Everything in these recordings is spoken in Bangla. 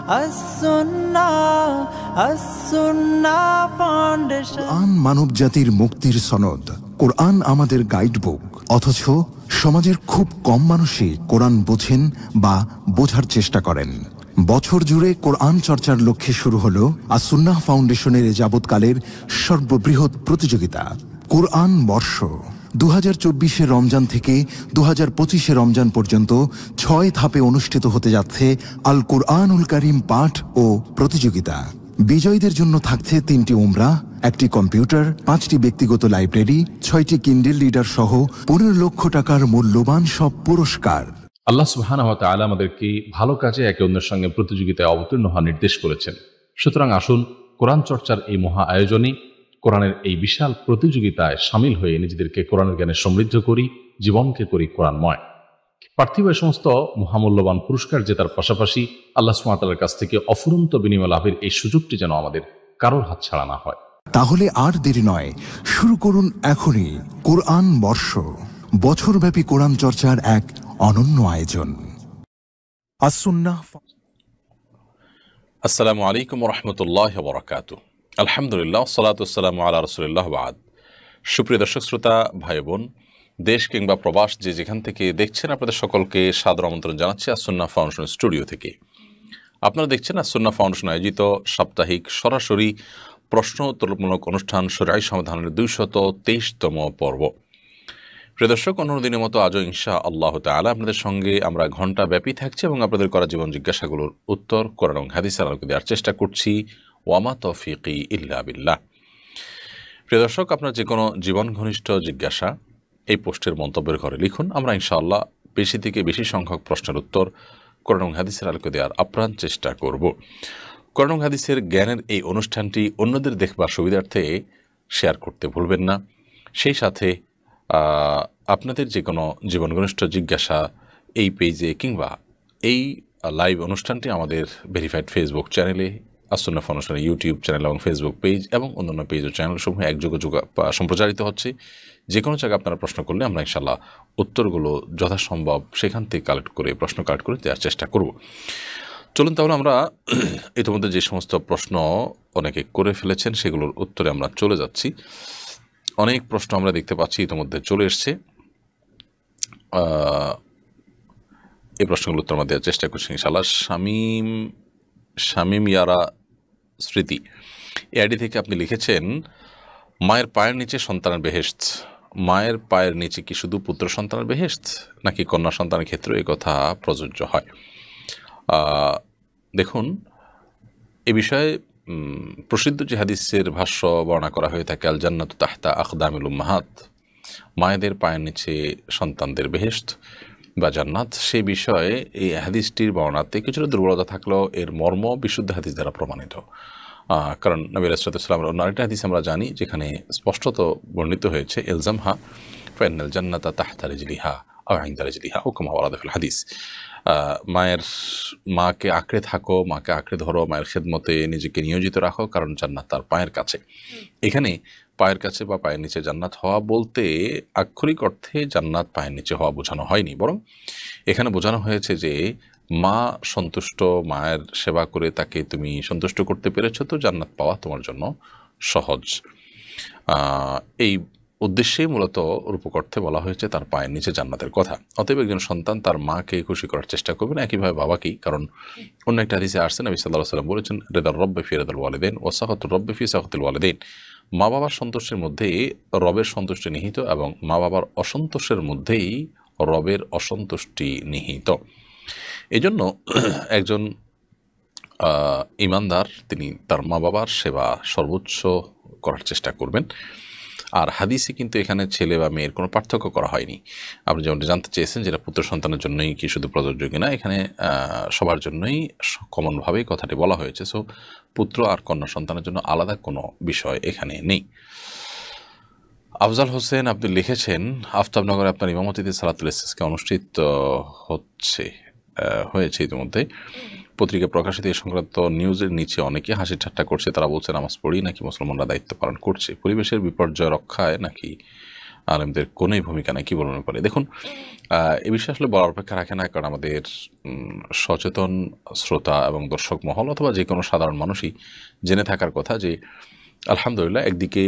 as-sunnah foundation। কোরআন মানব জাতির মুক্তির সনদ, কোরআন আমাদের গাইডবুক। অথচ সমাজের খুব কম মানুষই কোরআন বোঝেন বা বোঝার চেষ্টা করেন। বছর জুড়ে কোরআন চর্চার লক্ষ্যে শুরু হলো আস-সুন্নাহ ফাউন্ডেশনের যাবৎকালের সর্ববৃহৎ প্রতিযোগিতা কোরআন বর্ষ। 2024 রমজান থেকে 2025 রমজান পর্যন্ত 6 ধাপে অনুষ্ঠিত হতে যাচ্ছে আল কোরআনুল কারীম পাঠ ও প্রতিযোগিতা। বিজয়ীদের জন্য থাকছে 3টি উমরা, 1টি কম্পিউটার, 5টি ব্যক্তিগত লাইব্রেরি, 6টি কিন্ডেল রিডার সহ 15 লক্ষ টাকার মূল্যবান সব পুরস্কার। আল্লাহ সুবহানাহু ওয়া তাআলা আমাদেরকে ভালো কাজে একে অন্যের সঙ্গে প্রতিযোগিতায় অবতীর্ণ হওয়ার নির্দেশ করেছেন। সুতরাং আসুন কোরআন চর্চার এই মহা আয়োজনে, কোরআনের এই বিশাল প্রতিযোগিতায় সামিল হয়ে নিজেদেরকে কোরআনের জ্ঞানে সমৃদ্ধ করি, জীবনকে করি কোরআনময়। পার্থিব এই সমস্ত মহামূল্যবান পুরস্কার জেতার পাশাপাশি আল্লাহ সুবহানাহু ওয়া তাআলার কাছ থেকে অফুরন্ত বিনিময় লাভের এই সুযোগটি যেন আমাদের কারোর হাতছাড়া না হয়। তাহলে আর দেরি নয়, শুরু করুন এখনই কোরআন বর্ষ, বছরব্যাপী কোরআন চর্চার এক অনন্য আয়োজন। আস-সুন্নাহ। আসসালামু আলাইকুম ওয়া রাহমাতুল্লাহি ওয়া বারাকাতুহু। আলহামদুলিল্লাহ, সালাতু ওয়াসসালামু আলা রাসূলিল্লাহ ওয়া বাদ। সুপ্রিয় দর্শক শ্রোতা, ভাই বোন, দেশ কিংবা প্রবাস যে যেখান থেকে দেখছেন, আপনাদের সকলকে সাদর আমন্ত্রণ জানাচ্ছি আস-সুন্নাহ ফাউন্ডেশন স্টুডিও থেকে। আপনারা দেখছেন আস-সুন্নাহ ফাউন্ডেশন আয়োজিত সাপ্তাহিক সরাসরি প্রশ্ন উত্তরমূলক অনুষ্ঠান শরীআহ সমাধানের 223তম পর্ব। প্রিয় দর্শক, অন্য দিনের মতো আজও ইনশাআল্লাহ তাআলা আপনাদের সঙ্গে আমরা ঘণ্টা ব্যাপী থাকছি এবং আপনাদের করা জীবন জিজ্ঞাসাগুলোর উত্তর কোরআন এবং হাদিসের আলোকে দেওয়ার চেষ্টা করছি। ওয়ামা তৌফিকি ইল্লা বিল্লাহ। প্রিয় দর্শক, আপনার যে কোনো জীবন ঘনিষ্ঠ জিজ্ঞাসা এই পোস্টের মন্তব্যের ঘরে লিখুন। আমরা ইনশাআল্লাহ বেশি থেকে বেশি সংখ্যক প্রশ্নের উত্তর কোরআন এবং হাদিসের আলোকে দেওয়ার আপ্রাণ চেষ্টা করব। কোরআন এবং হাদিসের জ্ঞানের এই অনুষ্ঠানটি অন্যদের দেখবার সুবিধার্থে শেয়ার করতে ভুলবেন না। সেই সাথে আপনাদের যে কোনো জীবন ঘনিষ্ঠ জিজ্ঞাসা এই পেজে কিংবা এই লাইভ অনুষ্ঠানটি আমাদের ভেরিফাইড ফেসবুক চ্যানেলে, আস-সুন্নাহ ফাউন্ডেশনের ইউটিউব চ্যানেল এবং ফেসবুক পেজ এবং অন্যান্য পেজ ও চ্যানেলসমূহে একযোগে সম্প্রচারিত হচ্ছে। যে কোনো জায়গায় আপনারা প্রশ্ন করলে আমরা ইনশাআল্লাহ উত্তরগুলো যথাসম্ভব সেখান থেকে প্রশ্ন কালেক্ট করে দেওয়ার চেষ্টা করব। চলুন তাহলে আমরা ইতিমধ্যে যে সমস্ত প্রশ্ন অনেকে করে ফেলেছেন সেগুলোর উত্তরে আমরা চলে যাচ্ছি। অনেক প্রশ্ন আমরা দেখতে পাচ্ছি ইতিমধ্যে চলে এসছে। এই প্রশ্নগুলোর উত্তর আমরা দেওয়ার চেষ্টা করছি ইনশাআল্লাহ। শামীম ইয়ারা স্মৃতি এআইডি থেকে আপনি লিখেছেন, মায়ের পায়ের নিচে সন্তানের বেহেশত। মায়ের পায়ের নিচে কি শুধু পুত্র সন্তানের বেহেশত নাকি কন্যা সন্তানের ক্ষেত্রে এই কথা প্রযোজ্য হয়? দেখুন, এ বিষয়ে প্রসিদ্ধ যে হাদিসের ভাষ্য বর্ণনা করা হয়ে থাকে, আল জান্নাতু তাহতা আকদামিল উম্মাহাত, মায়েদের পায়ের নিচে সন্তানদের বেহেশত বা জান্নাত, সেই বিষয়ে এই হাদিসটির বর্ণনাতে কিছুটা দুর্বলতা থাকলেও এর মর্ম বিশুদ্ধ হাদিস দ্বারা প্রমাণিত। কারণ নবী আলাইহিস সালামের অন্য আরেকটা হাদিস আমরা জানি যেখানে স্পষ্টত বর্ণিত হয়েছে, ইলজামহা ফাইনাল জান্নাতা তাহতা রিজলিহা আও ইনদা রিজলিহা ও কামা ওয়ারাদা ফিল হাদিস। মাকে আঁকড়ে থাকো, মাকে আঁকড়ে ধরো, মায়ের খেদমতে নিজেকে নিয়োজিত রাখো, কারণ জান্নাত তার পায়ের কাছে। এখানে পায়ের কাছে বা পায়ের নিচে জান্নাত হওয়া বলতে আক্ষরিক অর্থে জান্নাত পায়ের নিচে হওয়া বোঝানো হয়নি, বরং এখানে বোঝানো হয়েছে যে মা সন্তুষ্ট, মায়ের সেবা করে তাকে তুমি সন্তুষ্ট করতে পেরেছ, তো জান্নাত পাওয়া তোমার জন্য সহজ। এই উদ্দেশ্যেই মূলত রূপক অর্থে বলা হয়েছে তার পায়ের নিচে জান্নাতের কথা। অতএব একজন সন্তান তার মাকে খুশি করার চেষ্টা করবেন, একইভাবে বাবাকেই। কারণ অন্য একটা হাদিসে আসছে, নবী সাল্লাল্লাহু আলাইহি ওয়াসাল্লাম বলেছেন, রিদার রব্বি ফি রিদাল ওয়ালিদাইন ওয়া সাখাতুর রব্বি ফি সাখাতিল ওয়ালিদাইন। মা বাবার সন্তোষের মধ্যেই রবের সন্তুষ্টি নিহিত এবং মা বাবার অসন্তোষের মধ্যেই রবের অসন্তুষ্টি নিহিত। এজন্য একজন ইমানদার তিনি তার মা বাবার সেবা সর্বোচ্চ করার চেষ্টা করবেন। আর হাদিসে কিন্তু এখানে ছেলে বা মেয়ের কোনো পার্থক্য করা হয়নি। আপনি যেমনটা জানতে চেয়েছেন যেটা পুত্র সন্তানের জন্যই কি শুধু প্রযোজ্য কিনা, এখানে সবার জন্যই কমনভাবেই কথাটি বলা হয়েছে। সো পুত্র আর কন্যা সন্তানের জন্য আলাদা কোনো বিষয় এখানে নেই। আফজাল হোসেন আপনি লিখেছেন, আফতাবনগরে আপনার ইমামতিতে সালাতুল ইস্তিসকা অনুষ্ঠিত হয়েছে ইতিমধ্যে। পত্রিকা প্রকাশিত এই সংক্রান্ত নিউজের নিচে অনেকে হাসি ঠাট্টা করছে। তারা বলছে নামাজ পড়ি নাকি মুসলমানরা দায়িত্ব পালন করছে, পরিবেশের বিপর্যয় রক্ষায় নাকি আলেমদের কোনোই ভূমিকা নেই, কী বলবেন পারে। দেখুন, এ বিষয়ে আসলে বলার অপেক্ষা রাখে না, কারণ আমাদের সচেতন শ্রোতা এবং দর্শক মহল অথবা যে কোনো সাধারণ মানুষই জেনে থাকার কথা যে আলহামদুলিল্লাহ একদিকে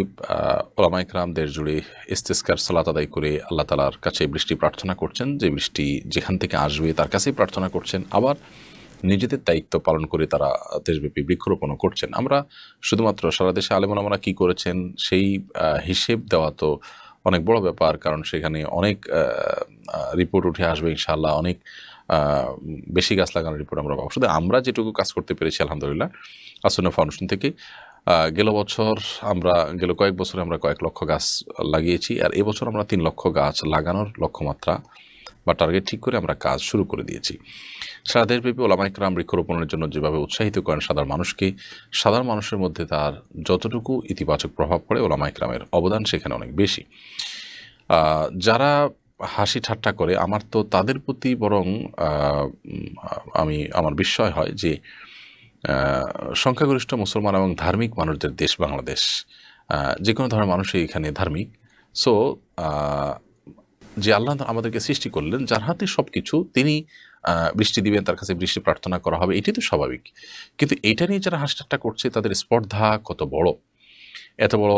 ওলামা ইকরাম দেশ জুড়ে ইস্তেসকার সালাত আদায় করে আল্লাহ তালার কাছে বৃষ্টি প্রার্থনা করছেন, যে বৃষ্টি যেখান থেকে আসবে তার কাছেই প্রার্থনা করছেন, আবার নিজেদের দায়িত্ব পালন করে তারা দেশব্যাপী বৃক্ষরোপণও করছেন। আমরা শুধুমাত্র সারা দেশে আলেম ওলামারা কী করেছেন সেই হিসেব দেওয়া তো অনেক বড় ব্যাপার, কারণ সেখানে অনেক রিপোর্ট উঠে আসবে ইনশাআল্লাহ, অনেক বেশি গাছ লাগানোর রিপোর্ট আমরা পাবো। শুধু আমরা যেটুকু কাজ করতে পেরেছি আলহামদুলিল্লাহ আসুন্নাহ ফাউন্ডেশন থেকে, গেল কয়েক বছরে আমরা কয়েক লক্ষ গাছ লাগিয়েছি, আর এবছর আমরা 3 লক্ষ গাছ লাগানোর লক্ষ্যমাত্রা বা টার্গেট ঠিক করে আমরা কাজ শুরু করে দিয়েছি। সারা দেশব্যাপী ওলামা ইকরাম বৃক্ষরোপণের জন্য যেভাবে উৎসাহিত করেন সাধারণ মানুষকে, সাধারণ মানুষের মধ্যে তার যতটুকু ইতিবাচক প্রভাব পড়ে ওলামা ইকরামের অবদান সেখানে অনেক বেশি। যারা হাসি ঠাট্টা করে, আমার তো তাদের প্রতি বরং আমার বিস্ময় হয় যে সংখ্যাগরিষ্ঠ মুসলমান এবং ধার্মিক মানুষদের দেশ বাংলাদেশ, যে কোনো ধরনের মানুষই এখানে ধার্মিক। সো যে আল্লাহ আমাদেরকে সৃষ্টি করলেন, যার হাতে সব কিছু, তিনি বৃষ্টি দিবেন, তার কাছে বৃষ্টি প্রার্থনা করা হবে, এটি তো স্বাভাবিক। কিন্তু এটা নিয়ে যারা হাসি ঠাট্টা করছে তাদের স্পর্ধা কত বড়! এত বড়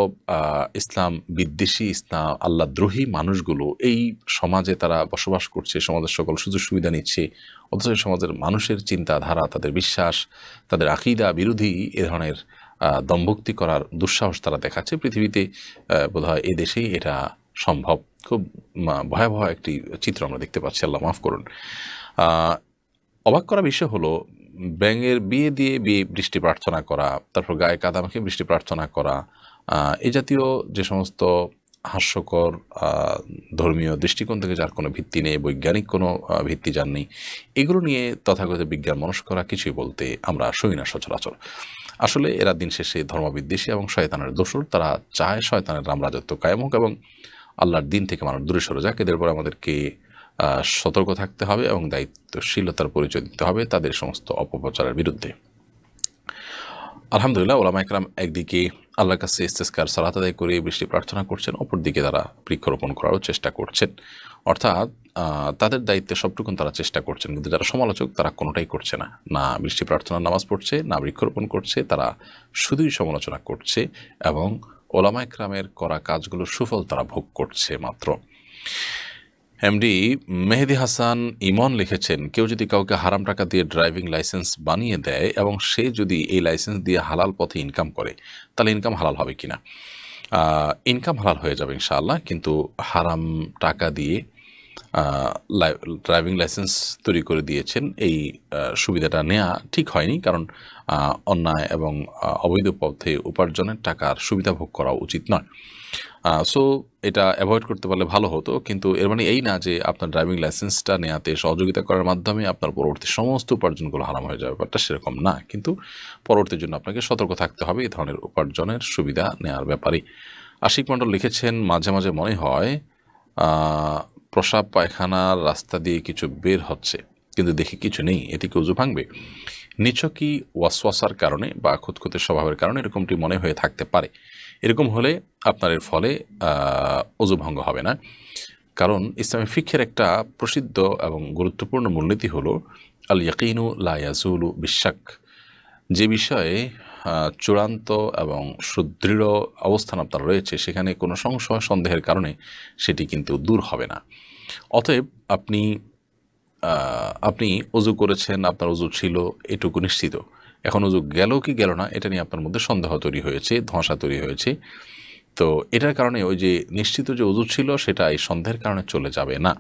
ইসলাম বিদ্বেষী, ইসলাম আল্লাহদ্রোহী মানুষগুলো এই সমাজে তারা বসবাস করছে, সমাজের সকল সুযোগ সুবিধা নিচ্ছে, অথচ সমাজের মানুষের চিন্তাধারা, তাদের বিশ্বাস, তাদের আকিদা বিরোধী এ ধরনের দম্ভক্তি করার দুঃসাহস তারা দেখাচ্ছে। পৃথিবীতে বোধহয় এই দেশেই এটা সম্ভব। খুব ভয়াবহ একটি চিত্র আমরা দেখতে পাচ্ছি, আল্লাহ মাফ করুন। অবাক করা বিষয় হলো, ব্যাঙের বিয়ে দিয়ে বৃষ্টি প্রার্থনা করা, তারপর গায়ে কাদা মাখে বৃষ্টি প্রার্থনা করা, এই জাতীয় যে সমস্ত হাস্যকর ধর্মীয় দৃষ্টিকোণ থেকে যার কোনো ভিত্তি নেই, বৈজ্ঞানিক কোনো ভিত্তি যার নেই, এগুলো নিয়ে তথাকথিত বিজ্ঞান মনস্করা কিছুই বলতে আমরা শুনি না সচরাচর। আসলে এরা দিন শেষে ধর্মবিদ্বেষী এবং শয়তানের দোসর। তারা চায় শয়তানের রামরাজত্ব কায়েম হোক এবং আল্লাহর দিন থেকে মানুষ দূরে সরে যাক। এদের উপর আমাদেরকে সতর্ক থাকতে হবে এবং দায়িত্বশীলতার পরিচয় দিতে হবে তাদের সমস্ত অপপ্রচারের বিরুদ্ধে। আলহামদুলিল্লাহ ওলামা ইকরাম একদিকে আল্লাহর কাছে ইস্তেসকার সালাত আদায় করে বৃষ্টি প্রার্থনা করছেন, অপরদিকে তারা বৃক্ষরোপণ করারও চেষ্টা করছেন। অর্থাৎ তাদের দায়িত্বে সবটুকুন তারা চেষ্টা করছেন, কিন্তু যারা সমালোচক তারা কোনোটাই করছে না, না বৃষ্টি প্রার্থনার নামাজ পড়ছে, না বৃক্ষরোপণ করছে, তারা শুধুই সমালোচনা করছে এবং ওলামা ইকরামের করা কাজগুলোর সুফল তারা ভোগ করছে মাত্র। এমডি মেহেদি হাসান ইমন লিখেছেন, কেউ যদি কাউকে হারাম টাকা দিয়ে ড্রাইভিং লাইসেন্স বানিয়ে দেয় এবং সে যদি এই লাইসেন্স দিয়ে হালাল পথে ইনকাম করে, তাহলে ইনকাম হালাল হবে কিনা? ইনকাম হালাল হয়ে যাবে ইনশাআল্লাহ, কিন্তু হারাম টাকা দিয়ে ড্রাইভিং লাইসেন্স তৈরি করে দিয়েছেন, এই সুবিধাটা নেওয়া ঠিক হয়নি, কারণ অন্যায় এবং অবৈধ পথে উপার্জনের টাকার সুবিধা ভোগ করা উচিত নয়। সো এটা অ্যাভয়েড করতে পারলে ভালো হতো, কিন্তু এর মানে এই না যে আপনার ড্রাইভিং লাইসেন্সটা নেওয়াতে সহযোগিতা করার মাধ্যমে আপনার পরবর্তী সমস্ত উপার্জনগুলো হারাম হয়ে যাবে, ব্যাপারটা সেরকম না। কিন্তু পরবর্তীর জন্য আপনাকে সতর্ক থাকতে হবে এই ধরনের উপার্জনের সুবিধা নেওয়ার ব্যাপারে। আশিক মণ্ডল লিখেছেন, মাঝে মাঝে মনে হয় প্রসাব পায়খানার রাস্তা দিয়ে কিছু বের হচ্ছে, কিন্তু দেখি কিছু নেই, এতে কি ওযু ভাঙবে? নিছকই ওয়াসওয়াসার কারণে বা খুঁতখুঁতে স্বভাবের কারণে এরকমটি মনে হয়ে থাকতে পারে। এরকম হলে আপনার এর ফলে ওযু ভঙ্গ হবে না, কারণ ইসলামী ফিকহের একটা প্রসিদ্ধ এবং গুরুত্বপূর্ণ মূলনীতি হলো আল ইয়াকিনু লা ইয়াজুলু বিশাক। যে বিষয়ে চূড়ান্ত এবং সুদৃঢ় অবস্থান আপনার রয়েছে, সেখানে কোনো সংশয় সন্দেহের কারণে সেটি কিন্তু দূর হবে না। অতএব আপনি ওযু করেছেন, আপনার ওযু ছিল, এটুকু নিশ্চিত। এখন ওযু গেল কি গেল না এটা নিয়ে আপনার মধ্যে সন্দেহ তৈরি হয়েছে, ধোঁয়াশা তৈরি হয়েছে। তো এটার কারণে ওই যে নিশ্চিত যে ওযু ছিল সেটা এই সন্দেহের কারণে চলে যাবে না,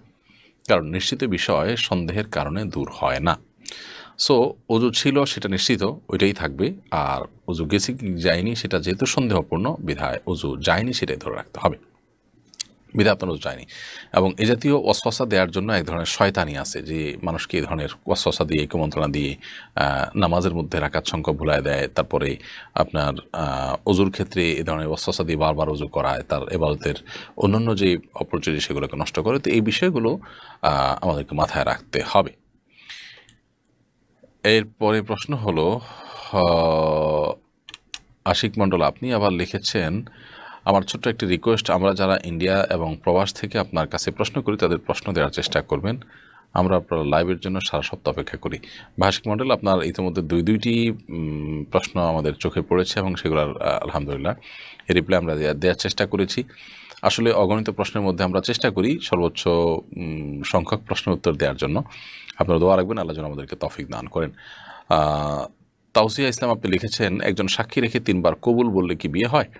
কারণ নিশ্চিত বিষয় সন্দেহের কারণে দূর হয় না। সো ওযু ছিল সেটা নিশ্চিত, ওইটাই থাকবে। আর ওযু গেছে কি যায়নি সেটা যেহেতু সন্দেহপূর্ণ, বিধায় ওযু যায়নি সেটাই ধরে রাখতে হবে, বিধায় আপনার ওযু যায়নি। এবং এ জাতীয় ওয়াসওয়াসা দেওয়ার জন্য এক ধরনের শয়তানি আছে, যে মানুষকে এই ধরনের ওয়াসওয়াসা দিয়ে, কুমন্ত্রণা দিয়ে নামাজের মধ্যে রাকাত সংখ্যা ভুলায় দেয়, তারপরে আপনার ওযুর ক্ষেত্রে এই ধরনের ওয়াসওয়াসা দিয়ে বারবার ওযু করায়, তার ইবাদতের অন্যান্য যে অপরচুনিটি সেগুলোকে নষ্ট করে। তো এই বিষয়গুলো আমাদেরকে মাথায় রাখতে হবে। এরপরে প্রশ্ন হলো, আশিক মণ্ডল আপনি আবার লিখেছেন, আমার ছোট্ট একটি রিকোয়েস্ট, আমরা যারা ইন্ডিয়া এবং প্রবাস থেকে আপনার কাছে প্রশ্ন করি তাদের প্রশ্ন দেওয়ার চেষ্টা করবেন। আমরা আপনার লাইভের জন্য সারা সপ্তাহ অপেক্ষা করি। ভাষিক মণ্ডল, আপনার ইতিমধ্যে দুইটি প্রশ্ন আমাদের চোখে পড়েছে এবং সেগুলোর আলহামদুলিল্লাহ রিপ্লাই আমরা দেওয়ার চেষ্টা করেছি। আসলে অগণিত প্রশ্নের মধ্যে আমরা চেষ্টা করি সর্বোচ্চ সংখ্যক প্রশ্নের উত্তর দেওয়ার জন্য। আপনারা দোয়া রাখবেন, আল্লাহ যেন আমাদেরকে তৌফিক দান করেন। তাওসিয়া ইসলাম আপনি লিখেছেন, একজন সাক্ষী রেখে 3 বার কবুল বললে কি বিয়ে হয়?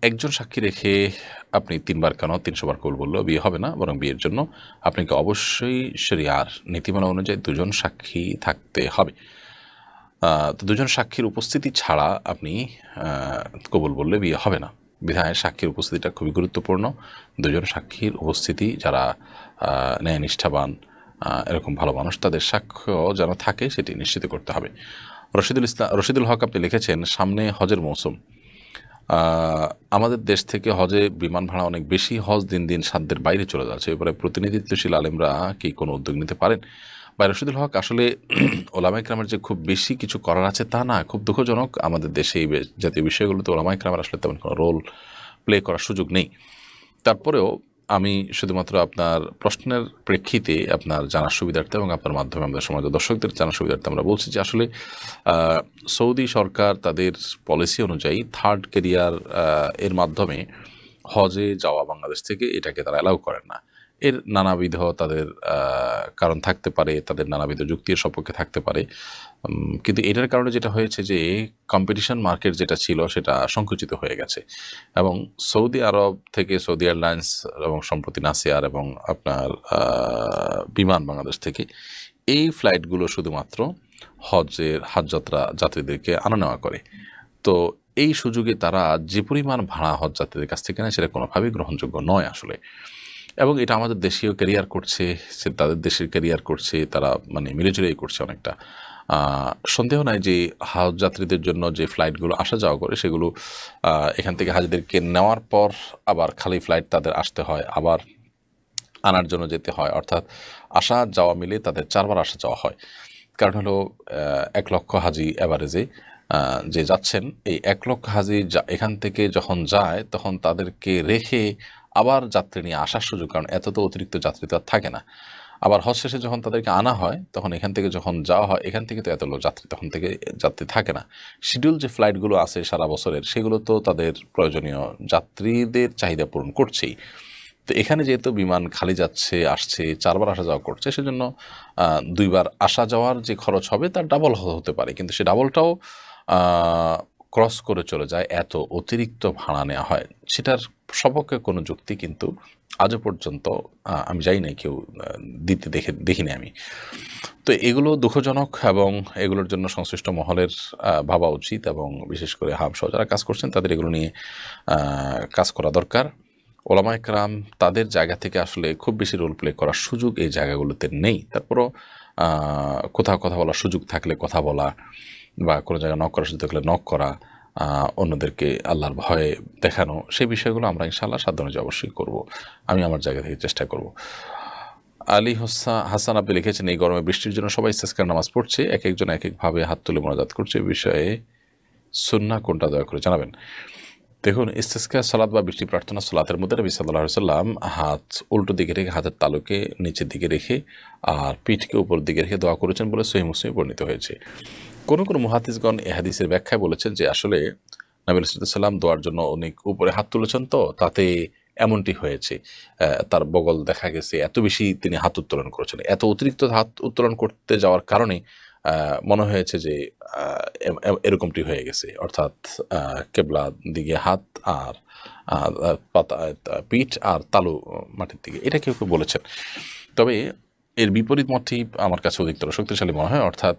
একজন সাক্ষী রেখে আপনি 3 বার কেন 300 বার কবুল বললেও বিয়ে হবে না, বরং বিয়ের জন্য আপনাকে অবশ্যই শরিয়ার নীতিমালা অনুযায়ী 2 জন সাক্ষী থাকতে হবে। তো 2 জন সাক্ষীর উপস্থিতি ছাড়া আপনি কবুল বললে বিয়ে হবে না। বিধায় সাক্ষীর উপস্থিতিটা খুবই গুরুত্বপূর্ণ। 2 জন সাক্ষীর উপস্থিতি, যারা ন্যায়নিষ্ঠাবান এরকম ভালো মানুষ, তাদের সাক্ষ্য যেন থাকে সেটি নিশ্চিত করতে হবে। রশিদুল হক আপনি লিখেছেন, সামনে হজের মৌসুম, আমাদের দেশ থেকে হজে বিমান ভাড়া অনেক বেশি, হজ দিন দিন সাধ্যের বাইরে চলে যাচ্ছে, এবারে প্রতিনিধিত্বশীল আলেমরা কি কোনো উদ্যোগ নিতে পারেন? বা রশিদুল হক, আসলে ওলামা ইকরামের যে খুব বেশি কিছু করার আছে তা না, খুব দুঃখজনক আমাদের দেশে এই জাতীয় বিষয়গুলোতে ওলামা ইকরামের আসলে তেমন কোনো রোল প্লে করার সুযোগ নেই। তারপরেও আমি শুধুমাত্র আপনার প্রশ্নের প্রেক্ষিতে আপনার জানার সুবিধার্থে এবং আপনার মাধ্যমে আমাদের সমাজের দর্শকদের জানার সুবিধার্থে আমরা বলছি যে আসলে সৌদি সরকার তাদের পলিসি অনুযায়ী 3rd ক্যারিয়ার এর মাধ্যমে হজে যাওয়া বাংলাদেশ থেকে এটাকে তারা অ্যালাউ করেন না। এর নানাবিধ তাদের কারণ থাকতে পারে, তাদের নানাবিধ যুক্তির সপক্ষে থাকতে পারে, কিন্তু এটার কারণে যেটা হয়েছে যে কম্পিটিশন মার্কেট যেটা ছিল সেটা সংকুচিত হয়ে গেছে এবং সৌদি আরব থেকে সৌদি এয়ারলাইন্স এবং সম্প্রতি নাসিয়ার এবং আপনার বিমান বাংলাদেশ থেকে এই ফ্লাইটগুলো শুধুমাত্র হজ যাত্রা যাত্রীদেরকে আনা নেওয়া করে। তো এই সুযোগে তারা যে পরিমাণ ভাড়া হজ যাত্রীদের কাছ থেকে নেয় সেটা কোনোভাবেই গ্রহণযোগ্য নয় আসলে। এবং এটা আমাদের দেশীয় ক্যারিয়ার করছে, সে তাদের দেশের ক্যারিয়ার করছে, তারা মানে মিলেজুলেই করছে অনেকটা। সন্দেহ নাই যে হজ যাত্রীদের জন্য যে ফ্লাইটগুলো আসা যাওয়া করে সেগুলো এখান থেকে হাজিদেরকে নেওয়ার পর আবার খালি ফ্লাইট তাদের আসতে হয়, আবার আনার জন্য যেতে হয়, অর্থাৎ আসা যাওয়া মিলে তাদের 4 বার আসা যাওয়া হয়। কারণ হলো 1 লক্ষ হাজি অ্যাভারেজে যে যাচ্ছেন, এই 1 লক্ষ হাজি এখান থেকে যখন যায় তখন তাদেরকে রেখে আবার যাত্রী নিয়ে আসার সুযোগ, কারণ এত তো অতিরিক্ত যাত্রী তো আর থাকে না। আবার হজ শেষে যখন তাদেরকে আনা হয় তখন এখান থেকে যখন যাওয়া হয় এখান থেকে তো এত লোক যাত্রী তখন থেকে যাত্রী থাকে না। শিডিউল যে ফ্লাইটগুলো আছে সারা বছরের সেগুলো তো তাদের প্রয়োজনীয় যাত্রীদের চাহিদা পূরণ করছেই। তো এখানে যেহেতু বিমান খালি যাচ্ছে আসছে 4 বার আসা যাওয়া করছে, সেজন্য 2 বার আসা যাওয়ার যে খরচ হবে তার ডাবল হতে পারে, কিন্তু সে ডাবলটাও ক্রস করে চলে যায়, এত অতিরিক্ত ভাড়া নেওয়া হয়। সেটার সপক্ষে কোনো যুক্তি কিন্তু আজও পর্যন্ত আমি জানি না কেউ দিতে দেখিনি আমি। তো এগুলো দুঃখজনক এবং এগুলোর জন্য সংশ্লিষ্ট মহলের ভাবা উচিত এবং বিশেষ করে হামসহ যারা কাজ করছেন তাদের এগুলো নিয়ে কাজ করা দরকার। ওলামা ইকরাম তাদের জায়গা থেকে আসলে খুব বেশি রোল প্লে করার সুযোগ এই জায়গাগুলোতে নেই। তারপরও কোথাও কথা বলার সুযোগ থাকলে কথা বলা বা কোনো জায়গায় নক করার সুযোগ থাকলে নক করা, অন্যদেরকে আল্লাহর ভয়ে দেখানো, সেই বিষয়গুলো আমরা ইনশাআল্লাহ সাধ্য অনুযায়ী অবশ্যই করবো। আমি আমার জায়গা থেকে চেষ্টা করব। আলী হাসান আপনি লিখেছেন, এই গরমে বৃষ্টির জন্য সবাই ইস্তেসকার নামাজ পড়ছে, এক একজন এক একভাবে হাত তুলে মোনাজাত করছে, এই বিষয়ে সুন্নাহ কোনটা দয়া করে জানাবেন। দেখুন, ইস্তেসকা সালাত বা বৃষ্টি প্রার্থনা সালাতের মধ্যে নবী সাল্লাল্লাহু আলাইহি ওয়াসাল্লাম হাত উল্টো দিকে রেখে হাতের তালুকে নিচের দিকে রেখে আর পিঠকে উপর দিকে রেখে দোয়া করেছেন বলে সহিহ মুসলিমে বর্ণিত হয়েছে। কোনো কোনো মুহাদ্দিসগণ এ হাদিসের ব্যাখ্যায় বলেছেন যে আসলে নবী সাল্লাল্লাহু আলাইহি ওয়াসাল্লাম দোয়ার জন্য অনেক উপরে হাত তুলেছেন, তো তাতে এমনটি হয়েছে, তার বগল দেখা গেছে এত বেশি তিনি হাত উত্তোলন করেছেন, এত অতিরিক্ত হাত উত্তোলন করতে যাওয়ার কারণে মনে হয়েছে যে এরকমটি হয়ে গেছে, অর্থাৎ কেবলা দিকে হাত আর পাতা পিঠ আর তালু মাটির দিকে, এটা কেউ কেউ বলেছেন। তবে এর বিপরীত মতই আমার কাছে অধিকতর শক্তিশালী মনে হয়, অর্থাৎ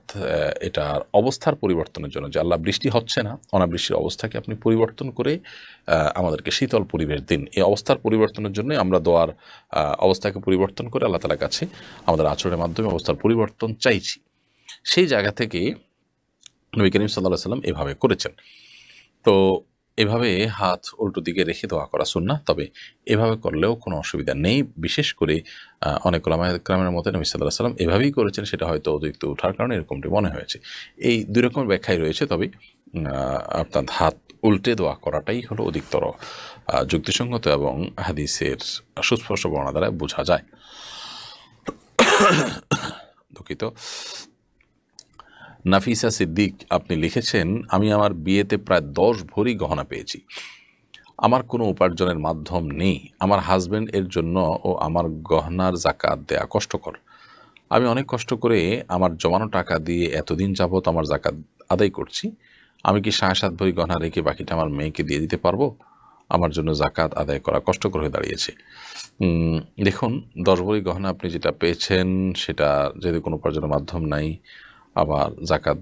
এটার অবস্থার পরিবর্তনের জন্য, যে আল্লাহ বৃষ্টি হচ্ছে না, অনাবৃষ্টির অবস্থাকে আপনি পরিবর্তন করে আমাদেরকে শীতল পরিবেশ দিন, এই অবস্থার পরিবর্তনের জন্য আমরা দোয়ার অবস্থাকে পরিবর্তন করে আল্লাহ তাআলার কাছে আমাদের আচরণের মাধ্যমে অবস্থার পরিবর্তন চাইছি। সেই জায়গা থেকে নবী করিম সাল্লাল্লাহু আলাইহি ওয়াসাল্লাম এভাবে করেছেন। তো এভাবে হাত উল্টো দিকে রেখে দোয়া করা সুন্নাহ, তবে এভাবে করলেও কোনো অসুবিধা নেই। বিশেষ করে অনেক উলামা ইকরামের মতে নবী সাল্লাল্লাহু আলাইহি ওয়াসাল্লাম এভাবেই করেছেন, সেটা হয়তো অতিরিক্ত ওঠার কারণে এরকমটি মনে হয়েছে। এই দুই রকমের ব্যাখ্যাই রয়েছে, তবে আপনার হাত উল্টে দোয়া করাটাই হলো অধিকতর যুক্তিসঙ্গত এবং হাদিসের সুস্পষ্ট বর্ণনা দ্বারা বোঝা যায়। দুঃখিত। নাফিসা সিদ্দিক আপনি লিখেছেন, আমি আমার বিয়েতে প্রায় 10 ভরি গহনা পেয়েছি। আমার কোনো উপার্জনের মাধ্যম নেই। আমার হাজব্যান্ড এর জন্য ও আমার গহনার জাকাত দেয়া কষ্টকর। আমি অনেক কষ্ট করে আমার জমানো টাকা দিয়ে এতদিন যাবত আমার জাকাত আদায় করছি। আমি কি 7.5 ভরি গহনা রেখে বাকিটা আমার মেয়েকে দিয়ে দিতে পারবো? আমার জন্য জাকাত আদায় করা কষ্টকর হয়ে দাঁড়িয়েছে। দেখুন, 10 ভরি গহনা আপনি যেটা পেয়েছেন সেটা যদি কোনো উপার্জনের মাধ্যম নাই, আবার জাকাত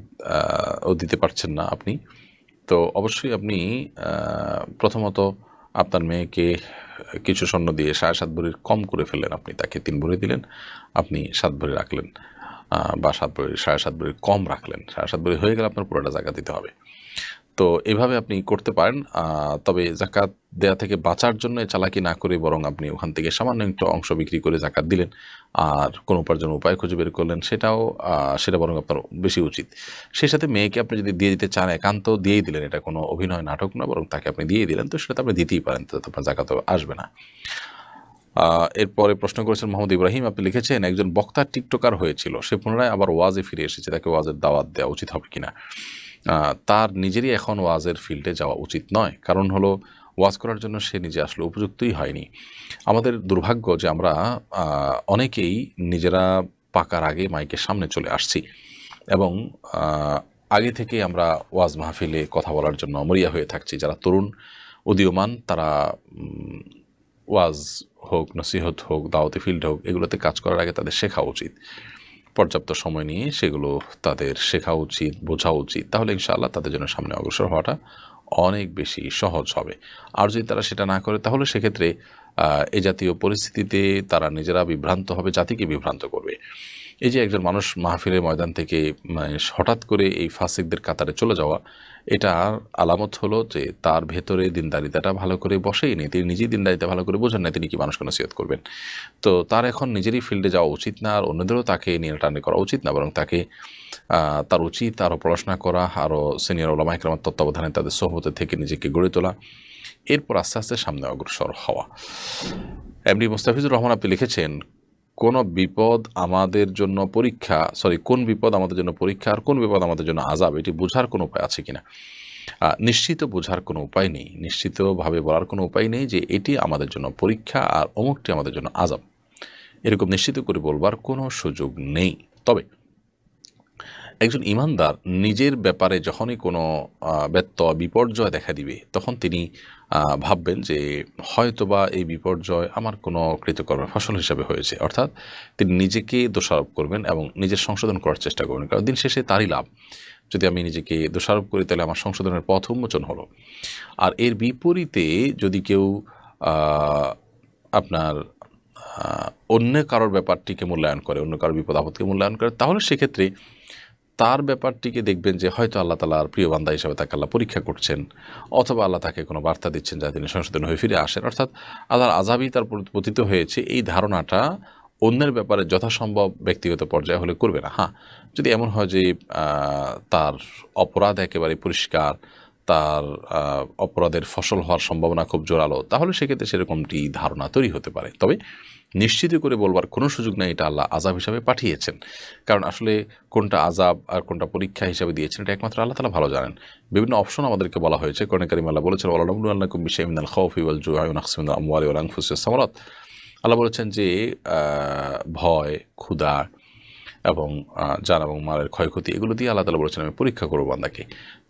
ও দিতে পারছেন না আপনি, তো অবশ্যই আপনি প্রথমত আপনার মেয়েকে কিছু স্বর্ণ দিয়ে 7.5 ভরির কম করে ফেললেন। আপনি তাকে 3 ভরি দিলেন, আপনি 7 ভরি রাখলেন, বা 7 ভরি 7.5 ভরির কম রাখলেন। 7.5 ভরি হয়ে গেলে আপনার পুরোটা জাকাত দিতে হবে। তো এভাবে আপনি করতে পারেন। তবে জাকাত দেয়া থেকে বাঁচার জন্য চালাকি না করে বরং আপনি ওখান থেকে সামান্য একটু অংশ বিক্রি করে জাকাত দিলেন আর কোনো উপার্জনের উপায় খুঁজে বের করলেন, সেটা বরং আপনার বেশি উচিত। সেই সাথে মেয়েকে আপনি যদি দিয়ে দিতে চান একান্ত দিয়েই দিলেন, এটা কোনো অভিনয় নাটক না, বরং তাকে আপনি দিয়ে দিলেন, তো সেটা আপনি দিতেই পারেন, তো আপনার জাকাত আসবে না। এরপরে প্রশ্ন করেছেন মোহাম্মদ ইব্রাহিম, আপনি লিখেছেন, একজন বক্তা টিকটকার হয়েছিল, সে পুনরায় আবার ওয়াজে ফিরে এসেছে, তাকে ওয়াজের দাওয়াত দেওয়া উচিত হবে কিনা? তার নিজেরই এখন ওয়াজের ফিল্ডে যাওয়া উচিত নয়। কারণ হলো, ওয়াজ করার জন্য সে নিজে আসলে উপযুক্তই হয়নি। আমাদের দুর্ভাগ্য যে আমরা অনেকেই নিজেরা পাকার আগে মাইকের সামনে চলে আসছি এবং আগে থেকে আমরা ওয়াজ মাহফিলে কথা বলার জন্য মরিয়া হয়ে থাকছি। যারা তরুণ উদীয়মান, তারা ওয়াজ হোক, নসিহত হোক, দাওয়াতি ফিল্ড হোক, এগুলোতে কাজ করার আগে তাদের শেখা উচিত। পর্যাপ্ত সময় নিয়ে সেগুলো তাদের শেখা উচিত, বোঝা উচিত। তাহলে ইনশাআল্লাহ তাদের জন্য সামনে অগ্রসর হওয়াটা অনেক বেশি সহজ হবে। আর যদি তারা সেটা না করে, তাহলে সেক্ষেত্রে এ জাতীয় পরিস্থিতিতে তারা নিজেরা বিভ্রান্ত হবে, জাতিকে বিভ্রান্ত করবে। এই যে একজন মানুষ মাহফিলের ময়দান থেকে হঠাৎ করে এই ফাসিকদের কাতারে চলে যাওয়া, এটার আলামত হলো যে তার ভেতরে দিনদারিতাটা ভালো করে বসেই নেই। তিনি নিজেই দিনদারিতা ভালো করে বোঝেন না, তিনি কি মানুষকে নসিহত করবেন? তো তার এখন নিজেরই ফিল্ডে যাওয়া উচিত না, আর অন্যদেরও তাকে নিয়ে টানি করা উচিত না, বরং তাকে তার উচিত আরও পড়াশোনা করা, আরও সিনিয়র ওলামা ইকরামের তত্ত্বাবধানে তাদের সোহবতে থেকে নিজেকে গড়ে তোলা, এরপর আস্তে আস্তে সামনে অগ্রসর হওয়া। এমডি মুস্তাফিজুর রহমান আপনি লিখেছেন, কোন বিপদ আমাদের জন্য পরীক্ষা আর কোন বিপদ আমাদের জন্য আযাব, এটি বোঝার কোনো উপায় আছে কিনা? নিশ্চিত বোঝার কোনো উপায় নেই, নিশ্চিতভাবে বলার কোনো উপায় নেই যে এটি আমাদের জন্য পরীক্ষা আর অমুকটি আমাদের জন্য আযাব, এরকম নিশ্চিত করে বলবার কোনো সুযোগ নেই। তবে একজন ইমানদার নিজের ব্যাপারে যখনই কোনো ব্যত্যয়, বিপর্যয় দেখা দিবে, তখন তিনি ভাববেন যে হয়তোবা এই বিপর্যয় আমার কোনো কৃতকর্মের ফসল হিসাবে হয়েছে। অর্থাৎ তিনি নিজেকে দোষারোপ করবেন এবং নিজের সংশোধন করার চেষ্টা করবেন, কারণ দিন শেষে তারই লাভ। যদি আমি নিজেকে দোষারোপ করি, তাহলে আমার সংশোধনের পথ উন্মোচন হলো। আর এর বিপরীতে যদি কেউ আপনার অন্য কারোর ব্যাপারটিকে মূল্যায়ন করে, অন্য কারোর বিপদ আপদকে মূল্যায়ন করে, তাহলে সেক্ষেত্রে তার ব্যাপারটিকে দেখবেন যে হয়তো আল্লাহ তাআলার প্রিয় বান্দা হিসাবে তাকে আল্লাহ পরীক্ষা করছেন, অথবা আল্লাহ তাকে কোনো বার্তা দিচ্ছেন যা তিনি সংশোধন হয়ে ফিরে আসেন। অর্থাৎ আল্লাহর আযাবই তার পতিত হয়েছে, এই ধারণাটা অন্যের ব্যাপারে যথাসম্ভব ব্যক্তিগত পর্যায়ে হলে করবে না। হ্যাঁ, যদি এমন হয় যে তার অপরাধ একেবারে পরিষ্কার, তার অপরাধের ফসল হওয়ার সম্ভাবনা খুব জোরালো, তাহলে সেক্ষেত্রে সেরকমটি ধারণা তৈরি হতে পারে। তবে নিশ্চিত করে বলবার কোনো সুযোগ নেই এটা আল্লাহ আযাব হিসাবে পাঠিয়েছেন, কারণ আসলে কোনটা আযাব আর কোনটা পরীক্ষা হিসাবে দিয়েছেন এটা একমাত্র আল্লাহ তাআলা ভালো জানেন। বিভিন্ন অপশন আমাদেরকে বলা হয়েছে। কোরআনে কারীমে আল্লাহ বলেছেন, ওয়ালানাবলুওয়ান্নাকুম বিশাইইন মিনাল খাউফি ওয়াল জু'i ওয়া নাকসিন মিনাল আমওয়ালি ওয়াল আনফুসি ওয়াস সামারাত। আল্লাহ বলেছেন যে ভয়, ক্ষুধা এবং জান এবং মালের ক্ষয়ক্ষতি, এগুলো দিয়ে আল্লাহ তাআলা বলেছেন আমি পরীক্ষা করব বান্দাকে।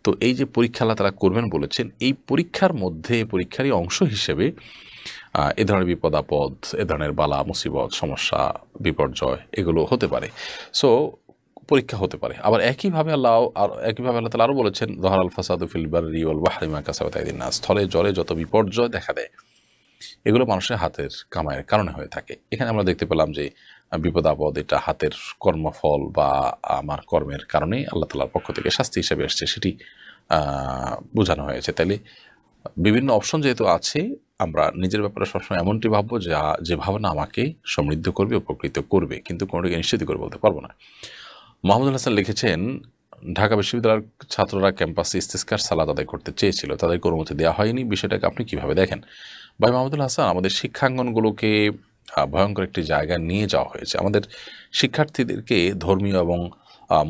তো এই যে পরীক্ষা আল্লাহ তাআলা করবেন বলেছেন, এই পরীক্ষার মধ্যে, পরীক্ষারই অংশ হিসেবে এ ধরনের বিপদ আপদ, এ ধরনের বালা মুসিবত, সমস্যা, বিপর্যয় এগুলো হতে পারে। সো পরীক্ষা হতে পারে। আবার একইভাবে আল্লাহ তাআলা আরও বলেছেন, যাহারাল ফাসাদু ফিল বাররি ওয়াল বাহরি বিমা কাসাবাত আইদিন নাস। স্থলে জলে যত বিপর্যয় দেখা দেয়, এগুলো মানুষের হাতের কামাইয়ের কারণে হয়ে থাকে। এখানে আমরা দেখতে পেলাম যে বিপদ আপদ এটা হাতের কর্মফল বা আমার কর্মের কারণেই আল্লাহ তাআলার পক্ষ থেকে শাস্তি হিসেবে এসছে, সেটি বোঝানো হয়েছে। তাইলে বিভিন্ন অপশন যেহেতু আছে, আমরা নিজের ব্যাপারে সবসময় এমনটি ভাববো যে ভাবনা আমাকে সমৃদ্ধ করবে, উপকৃত করবে, কিন্তু কোনোটিকে নিশ্চিত করে বলতে পারবো না। মাহমুদুল হাসান লিখেছেন, ঢাকা বিশ্ববিদ্যালয়ের ছাত্ররা ক্যাম্পাসে ইস্তিসকার সালাত আদায় করতে চেয়েছিল, তাদেরকে অনুমতি দেওয়া হয়নি, বিষয়টাকে আপনি কিভাবে দেখেন? ভাই মাহমুদুল হাসান, আমাদের শিক্ষাঙ্গনগুলোকে ভয়ঙ্কর একটি জায়গায় নিয়ে যাওয়া হয়েছে। আমাদের শিক্ষার্থীদেরকে ধর্মীয় এবং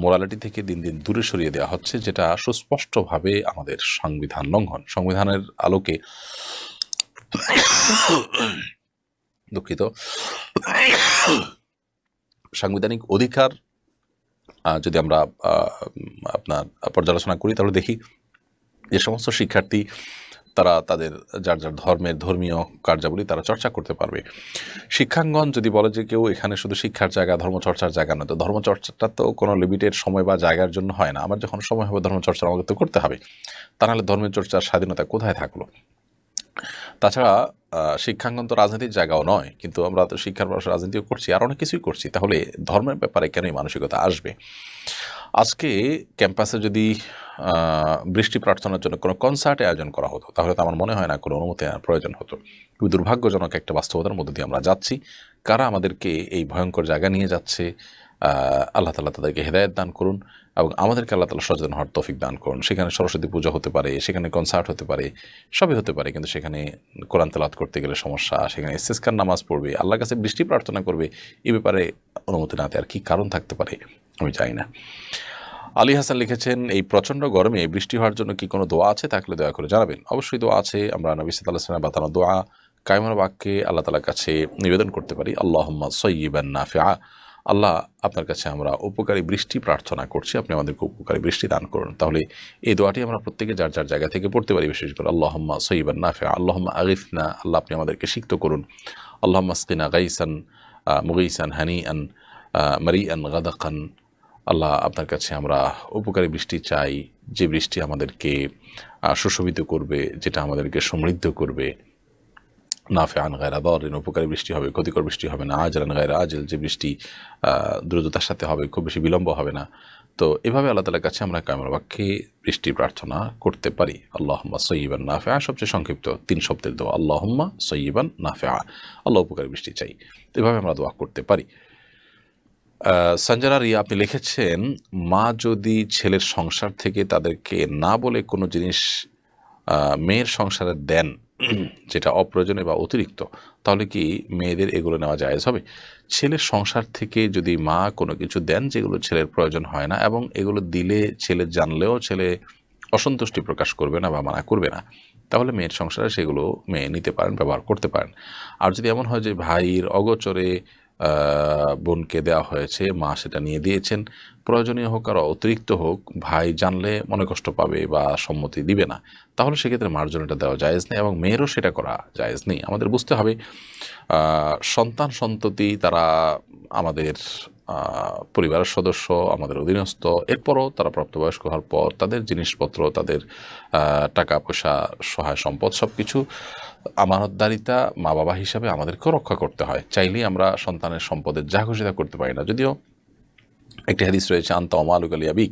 মোরালিটি থেকে দিন দিন দূরে সরিয়ে দেওয়া হচ্ছে, যেটা সুস্পষ্টভাবে আমাদের সংবিধান লঙ্ঘন। সংবিধানের আলোকে দুঃখিত, সাংবিধানিক অধিকার যদি আমরা আপনার পর্যালোচনা করি, তাহলে দেখি যে সমস্ত শিক্ষার্থী তারা তাদের যার যার ধর্মের ধর্মীয় কার্যাবলী তারা চর্চা করতে পারবে। শিক্ষাঙ্গন যদি বলে যে কেউ এখানে শুধু শিক্ষার জায়গা, ধর্মচর্চার জায়গা নয়, তো ধর্মচর্চাটা তো কোনো লিমিটেড সময় বা জায়গার জন্য হয় না। আমার যখন সময় হবে ধর্মচর্চা আমাকে তো করতে হবে, তা নাহলে ধর্মের চর্চার স্বাধীনতা কোথায় থাকলো? তাছাড়া শিক্ষাঙ্গন তো রাজনীতির জায়গাও নয়, কিন্তু আমরা তো শিক্ষার পাশে রাজনীতিও করছি, আর অনেক কিছুই করছি, তাহলে ধর্মের ব্যাপারে কেনই মানসিকতা আসবে? আজকে ক্যাম্পাসে যদি বৃষ্টি প্রার্থনার জন্য কোনো কনসার্টে আয়োজন করা হতো, তাহলে তো আমার মনে হয় না কোনো অনুমতি নেওয়ার প্রয়োজন হতো। খুবই দুর্ভাগ্যজনক একটা বাস্তবতার মধ্যে দিয়ে আমরা যাচ্ছি। কারা আমাদেরকে এই ভয়ঙ্কর জায়গা নিয়ে যাচ্ছে, আল্লাহ তাআলা তাদেরকে হেদায়েত দান করুন এবং আমাদেরকে আল্লাহ তাআলা সচেতন হওয়ার তৌফিক দান করুন। সেখানে সরস্বতী পূজা হতে পারে, সেখানে কনসার্ট হতে পারে, সবই হতে পারে, কিন্তু সেখানে কোরআন তেলাওয়াত করতে গেলে সমস্যা, সেখানে ইস্তিসকার নামাজ পড়বে, আল্লাহর কাছে বৃষ্টি প্রার্থনা করবে, এই ব্যাপারে অনুমতি না দেওয়ার কী কারণ থাকতে পারে আমি জানি না। আলী হাসান লিখেছেন, এই প্রচণ্ড গরমে বৃষ্টি হওয়ার জন্য কি কোনো দোয়া আছে? থাকলে দয়া করে জানাবেন। অবশ্যই দোয়া আছে। আমরা নবী সাল্লাল্লাহু আলাইহি ওয়াসাল্লামের বাতানো দোয়া কায়মুল বাক্যে আল্লাহ তাআলার কাছে নিবেদন করতে পারি, আল্লাহুম্মা সাইয়্যিবান নাফিআ। আল্লাহ, আপনার কাছে আমরা উপকারী বৃষ্টি প্রার্থনা করছি, আপনি আমাদেরকে উপকারী বৃষ্টি দান করুন। তাহলে এই দোয়াটি আমরা প্রত্যেকে যার যার জায়গা থেকে পড়তে পারি। বিশেষ করে আল্লাহুম্মা সাইয়্যিবান নাফিআ, আল্লাহুম্মা আগিসনা, আল্লাহ আপনি আমাদেরকে সিক্ত করুন, আল্লাহুম্মা আসকিনা গাইসান মুগীসান হানিআন মারিআন গাদাকান। আল্লাহ, আপনার কাছে আমরা উপকারী বৃষ্টি চাই, যে বৃষ্টি আমাদেরকে সুশোভিত করবে, যেটা আমাদেরকে সমৃদ্ধ করবে। নাফিআন গায়রা দারিন, উপকারী বৃষ্টি হবে, ক্ষতিকর বৃষ্টি হবে না। আজরান গায়রা আজিল, যে বৃষ্টি দ্রুততার সাথে হবে, খুব বেশি বিলম্ব হবে না। তো এভাবে আল্লাহ তাআলার কাছে আমরা কায়মুল বাক্যে বৃষ্টি প্রার্থনা করতে পারি। আল্লাহুম্মা সাইয়্যিবান নাফিআ, সবচেয়ে সংক্ষিপ্ত 3 শব্দের দোয়া, আল্লাহুম্মা সাইয়্যিবান নাফিআ, আল্লাহ উপকারী বৃষ্টি চাই। এভাবে আমরা দোয়া করতে পারি। সঞ্জনা রিয়া, আপনি লিখেছেন, মা যদি ছেলের সংসার থেকে তাদেরকে না বলে কোনো জিনিস মেয়ের সংসারে দেন যেটা অপ্রয়োজনীয় বা অতিরিক্ত, তাহলে কি মেয়েদের এগুলো নেওয়া জায়েজ হবে? ছেলের সংসার থেকে যদি মা কোনো কিছু দেন যেগুলো ছেলের প্রয়োজন হয় না, এবং এগুলো দিলে ছেলে জানলেও ছেলে অসন্তুষ্টি প্রকাশ করবে না বা মানা করবে না, তাহলে মেয়ের সংসারে সেগুলো মেয়ে নিতে পারেন, ব্যবহার করতে পারেন। আর যদি এমন হয় যে ভাইয়ের অগোচরে বোনকে দেওয়া হয়েছে, মা সেটা নিয়ে দিয়েছেন, প্রয়োজনীয় হোক আর অতিরিক্ত হোক, ভাই জানলে মনে কষ্ট পাবে বা সম্মতি দিবে না, তাহলে সেক্ষেত্রে মার জন্য এটা দেওয়া জায়েজ নেই এবং মেয়েরও সেটা করা জায়েজ নেই। আমাদের বুঝতে হবে সন্তান সন্ততি তারা আমাদের পরিবারের সদস্য, আমাদের অধীনস্থ, এরপরও তারা প্রাপ্তবয়স্ক হওয়ার পর তাদের জিনিসপত্র, তাদের টাকা পয়সা, সহায় সম্পদ, সব কিছু আমানতদারিতা মা বাবা হিসাবে আমাদেরকেও রক্ষা করতে হয়। চাইলেই আমরা সন্তানের সম্পদের যা খুশি তা করতে পারি না। যদিও একটি হাদিস রয়েছে, আনতা ওমালুকা লিআবিক,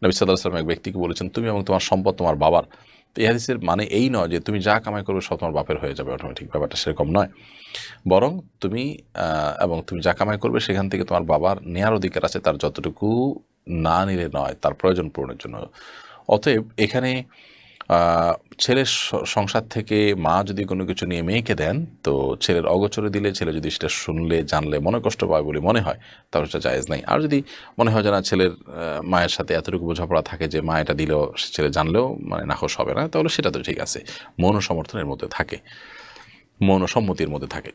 নবী সাল্লাল্লাহু আলাইহি ওয়াসাল্লাম এক ব্যক্তিকে বলেছেন, তুমি এবং তোমার সম্পদ তোমার বাবার। তো এই হাদিসের মানে এই নয় যে তুমি যা কামাই করবে সব তোমার বাপের হয়ে যাবে অটোমেটিক, ব্যাপারটা সেরকম নয়। বরং তুমি তুমি যা কামাই করবে সেখান থেকে তোমার বাবার নেয়ার অধিকার আছে, তার যতটুকু না নিলে নয়, তার প্রয়োজন পূরণের জন্য। অতএব এখানে ছেলের সংসার থেকে মা যদি কোনো কিছু নিয়ে মেয়েকে দেন, তো ছেলের অগোচরে দিলে ছেলে যদি সেটা শুনলে জানলে মনে কষ্ট পায় বলে মনে হয়, তাহলে সেটা জায়েজ নাই। আর যদি মনে হয় যে না, ছেলের মায়ের সাথে এতটুকু বোঝাপড়া থাকে যে মা এটা দিলেও ছেলে জানলেও মানে নাখোশ হবে না, তাহলে সেটা তো ঠিক আছে, মৌন সমর্থনের মধ্যে থাকে, মৌন সম্মতির মধ্যে থাকে।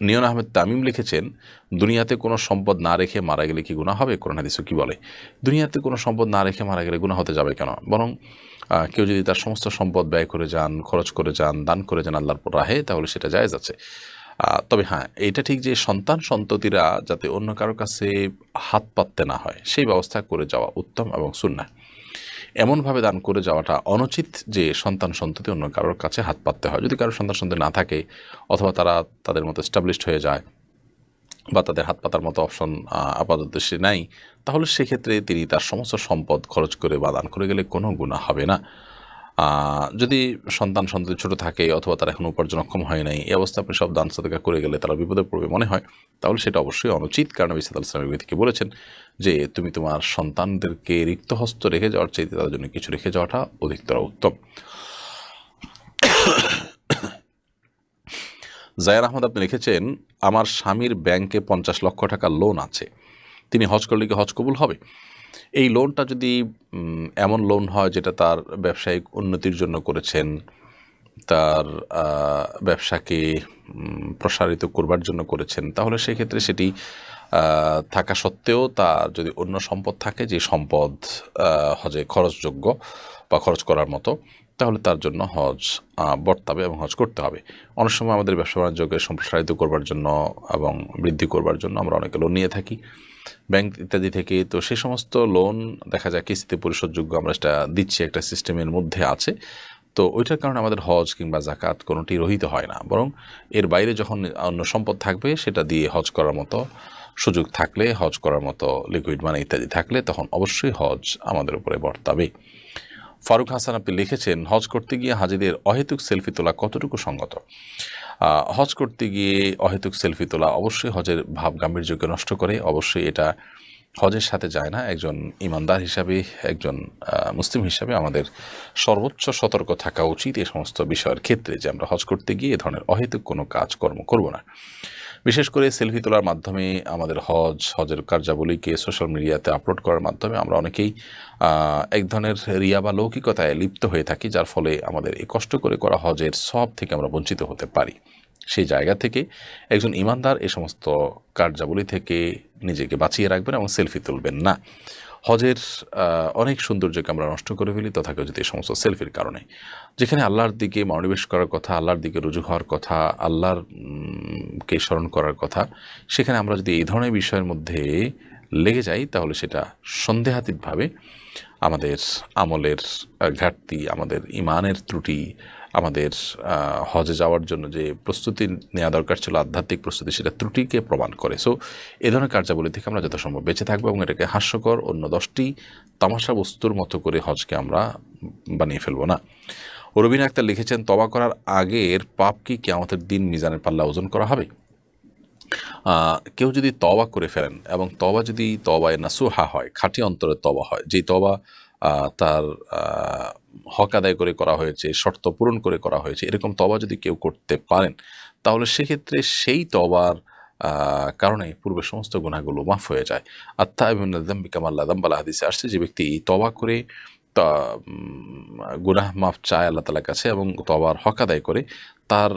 নিয়ন আহমেদ তামিম লিখেছেন, দুনিয়াতে কোনো সম্পদ না রেখে মারা গেলে কি গুনাহ হবে? কোরআন হাদিসে কি বলে? দুনিয়াতে কোনো সম্পদ না রেখে মারা গেলে গুনাহ হতে যাবে কেন? বরং কেউ যদি তার সমস্ত সম্পদ ব্যয় করে যান, খরচ করে যান, দান করে যান আল্লাহর রাহে, তাহলে সেটা জায়েজ আছে। তবে হ্যাঁ, এটা ঠিক যে সন্তান সন্ততিরা যাতে অন্য কারো কাছে হাত পাততে না হয়, সেই ব্যবস্থা করে যাওয়া উত্তম এবং সুন্নাহ। এমনভাবে দান করে যাওয়াটা অনুচিত যে সন্তান সন্ততি অন্য কারোর কাছে হাত পাততে হয়। যদি কারোর সন্তান সন্ততি না থাকে, অথবা তারা তাদের মতো এস্টাবলিশড হয়ে যায়, বা তাদের হাত পাতার মতো অপশন আপাতত সে নাই, তাহলে সেক্ষেত্রে তিনি তার সমস্ত সম্পদ খরচ করে বা দান করে গেলে কোনো গুনাহ হবে না। যদি সন্তান ছোট থাকে অথবা তারা এখন উপার্জনক্ষম হয় নাই, এই অবস্থা আপনি সব দান সাদকা করে গেলে তারা বিপদে পড়বে মনে হয়, তাহলে সেটা অবশ্যই অনুচিত। কারণ নবী সাল্লাল্লাহু আলাইহি ওয়াসাল্লাম ব্যক্তিকে বলেছেন যে তুমি তোমার সন্তানদেরকে রিক্ত হস্ত রেখে যাওয়ার চাইতে তাদের জন্য কিছু রেখে যাওয়াটা অধিকতর উত্তম। জায়ার আহমদ আপনি লিখেছেন, আমার স্বামীর ব্যাংকে 50 লক্ষ টাকা লোন আছে, তিনি হজ করলে কি হজ কবুল হবে? এই লোনটা যদি এমন লোন হয় যেটা তার ব্যবসায়িক উন্নতির জন্য করেছেন, তার ব্যবসাকে প্রসারিত করবার জন্য করেছেন, তাহলে সেক্ষেত্রে সেটি থাকা সত্ত্বেও তার যদি অন্য সম্পদ থাকে যে সম্পদ হজে খরচযোগ্য বা খরচ করার মতো, তাহলে তার জন্য হজ বর্তাবে এবং হজ করতে হবে। অনেক সময় আমাদের ব্যবসা বাণিজ্যকে সম্প্রসারিত করবার জন্য এবং বৃদ্ধি করবার জন্য আমরা অনেকে লোন নিয়ে থাকি ব্যাংক ইত্যাদি থেকে। তো সেই সমস্ত লোন দেখা যায় কিস্তিতে পরিশোধযোগ্য, আমরা সেটা দিচ্ছি, একটা সিস্টেমের মধ্যে আছে। তো ওইটার কারণে আমাদের হজ কিংবা জাকাত কোনোটি রহিত হয় না, বরং এর বাইরে যখন অন্য সম্পদ থাকবে সেটা দিয়ে হজ করার মতো সুযোগ থাকলে, হজ করার মতো লিকুইড মানি ইত্যাদি থাকলে, তখন অবশ্যই হজ আমাদের উপরে বর্তাবে। ফারুক হাসান আপনি লিখেছেন, হজ করতে গিয়ে হাজিদের অহেতুক সেলফি তোলা কতটুকু সঙ্গত? হজ করতে গিয়ে অহেতুক সেলফি তোলা অবশ্যই হজের ভাব গাম্ভীর্যকে নষ্ট করে, অবশ্যই এটা হজের সাথে যায় না। একজন ইমানদার হিসাবে, একজন মুসলিম হিসাবে আমাদের সর্বোচ্চ সতর্ক থাকা উচিত এই সমস্ত বিষয়ের ক্ষেত্রে, যে আমরা হজ করতে গিয়ে এ ধরনের অহেতুক কোনো কাজকর্ম করব না। বিশেষ করে সেলফি তোলার মাধ্যমে আমাদের হজের কার্যাবলীকে সোশ্যাল মিডিয়াতে আপলোড করার মাধ্যমে আমরা অনেকেই এক ধরনের রিয়া বা লৌকিকতায় লিপ্ত হয়ে থাকি, যার ফলে আমাদের এই কষ্ট করে করা হজের সব থেকে আমরা বঞ্চিত হতে পারি। সেই জায়গা থেকে একজন ইমানদার এই সমস্ত কার্যাবলী থেকে নিজেকে বাঁচিয়ে রাখবেন এবং সেলফি তুলবেন না। হজের অনেক সৌন্দর্যকে আমরা নষ্ট করে ফেলি তথাকথিত এই সমস্ত সেলফির কারণে। যেখানে আল্লাহর দিকে মনোনিবেশ করার কথা, আল্লাহর দিকে রুজু হওয়ার কথা, আল্লাহর কে স্মরণ করার কথা, সেখানে আমরা যদি এই ধরনের বিষয়ের মধ্যে লেগে যাই, তাহলে সেটা সন্দেহাতীতভাবে আমাদের আমলের ঘাটতি, আমাদের ইমানের ত্রুটি, আমাদের হজে যাওয়ার জন্য যে প্রস্তুতি নেওয়া দরকার ছিল, আধ্যাত্মিক প্রস্তুতি, সেটা ত্রুটিকে প্রমাণ করে। সো এ ধরনের কার্যাবলী থেকে আমরা যথাসম্ভব বেঁচে থাকবো এবং এটাকে হাস্যকর অন্য 10টি তামাশা বস্তুর মতো করে হজকে আমরা বানিয়ে ফেলবো না। রবিন আক্তার লিখেছেন, তওবা করার আগের পাপ কি কিয়ামতের দিন মিজানের পাল্লা ওজন করা হবে? কেউ যদি তওবা করে ফেলেন এবং তওবা যদি তওবায়ে নাসুহা হয়, খাঁটি অন্তরের তওবা হয়, যেই তওবা তার হক আদায় করে করা হয়েছে, শর্ত পূরণ করে করা হয়েছে, এরকম তওবা যদি কেউ করতে পারেন, তাহলে সেক্ষেত্রে সেই তওবার কারণে পূর্বের সমস্ত গুনাহগুলো মাফ হয়ে যায়। আত্তাইবু মিনাজ যামবি কামা লা যামবা লাহু হাদিসে আসছে, যে ব্যক্তি তওবা করে গুনাহ মাফ চায় আল্লাহ তাআলার কাছে এবং তওবার হক আদায় করে, তার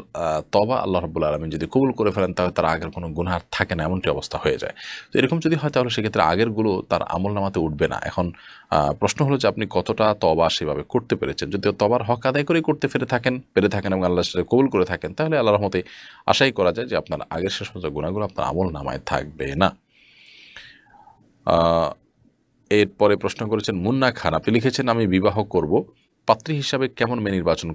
তওবা আল্লাহ রাব্বুল আলামিন যদি কবুল করে ফেলেন, তাহলে তার আগের কোনো গুনাহ থাকে না, এমনটি অবস্থা হয়ে যায়। তো এরকম যদি হয়, তাহলে সেক্ষেত্রে আগেরগুলো তার আমলনামাতে উঠবে না। এখন প্রশ্ন হলো যে আপনি কতটা তওবা সেভাবে করতে পেরেছেন। যদি তওবার হক আদায় করে করতে পেরে থাকেন এবং আল্লাহর সাথে কবুল করে থাকেন, তাহলে আল্লাহর রহমতে আশাই করা যায় যে আপনার আগের সে সমস্ত গুনাহগুলো আপনার আমলনামায় থাকবে না। এরপরে প্রশ্ন করেছেন মুন্না খান, আপনি লিখেছেন, আমি বিবাহ করব, পাত্রী হিসাবে কেমন মেয়ে নির্বাচন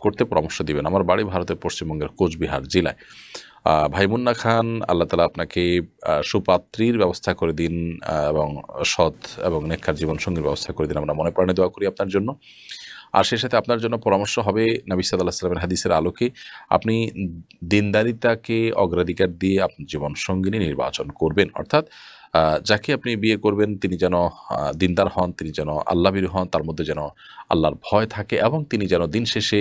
করতে পরামর্শ দিবেন? আমার বাড়ি ভারতের পশ্চিমবঙ্গের কোচবিহার জেলায়। ভাই মুন্না খান, আল্লাহ তাআলা আপনাকে সুপাত্রীর ব্যবস্থা করে দিন এবং সৎ এবং নেককার জীবনসঙ্গীর ব্যবস্থা করে দিন, আমরা মনে প্রাণে দোয়া করি আপনার জন্য। আর সেই সাথে আপনার জন্য পরামর্শ হবে নবী সাল্লাল্লাহু আলাইহি ওয়াসাল্লামের হাদিসের আলোকে আপনি দিনদারিতাকে অগ্রাধিকার দিয়ে আপনার জীবনসঙ্গিনী নির্বাচন করবেন। অর্থাৎ যাকে আপনি বিয়ে করবেন তিনি যেন দিনদার হন, তিনি যেন আল্লাহভীরু হন, তার মধ্যে যেন আল্লাহর ভয় থাকে এবং তিনি যেন দিন শেষে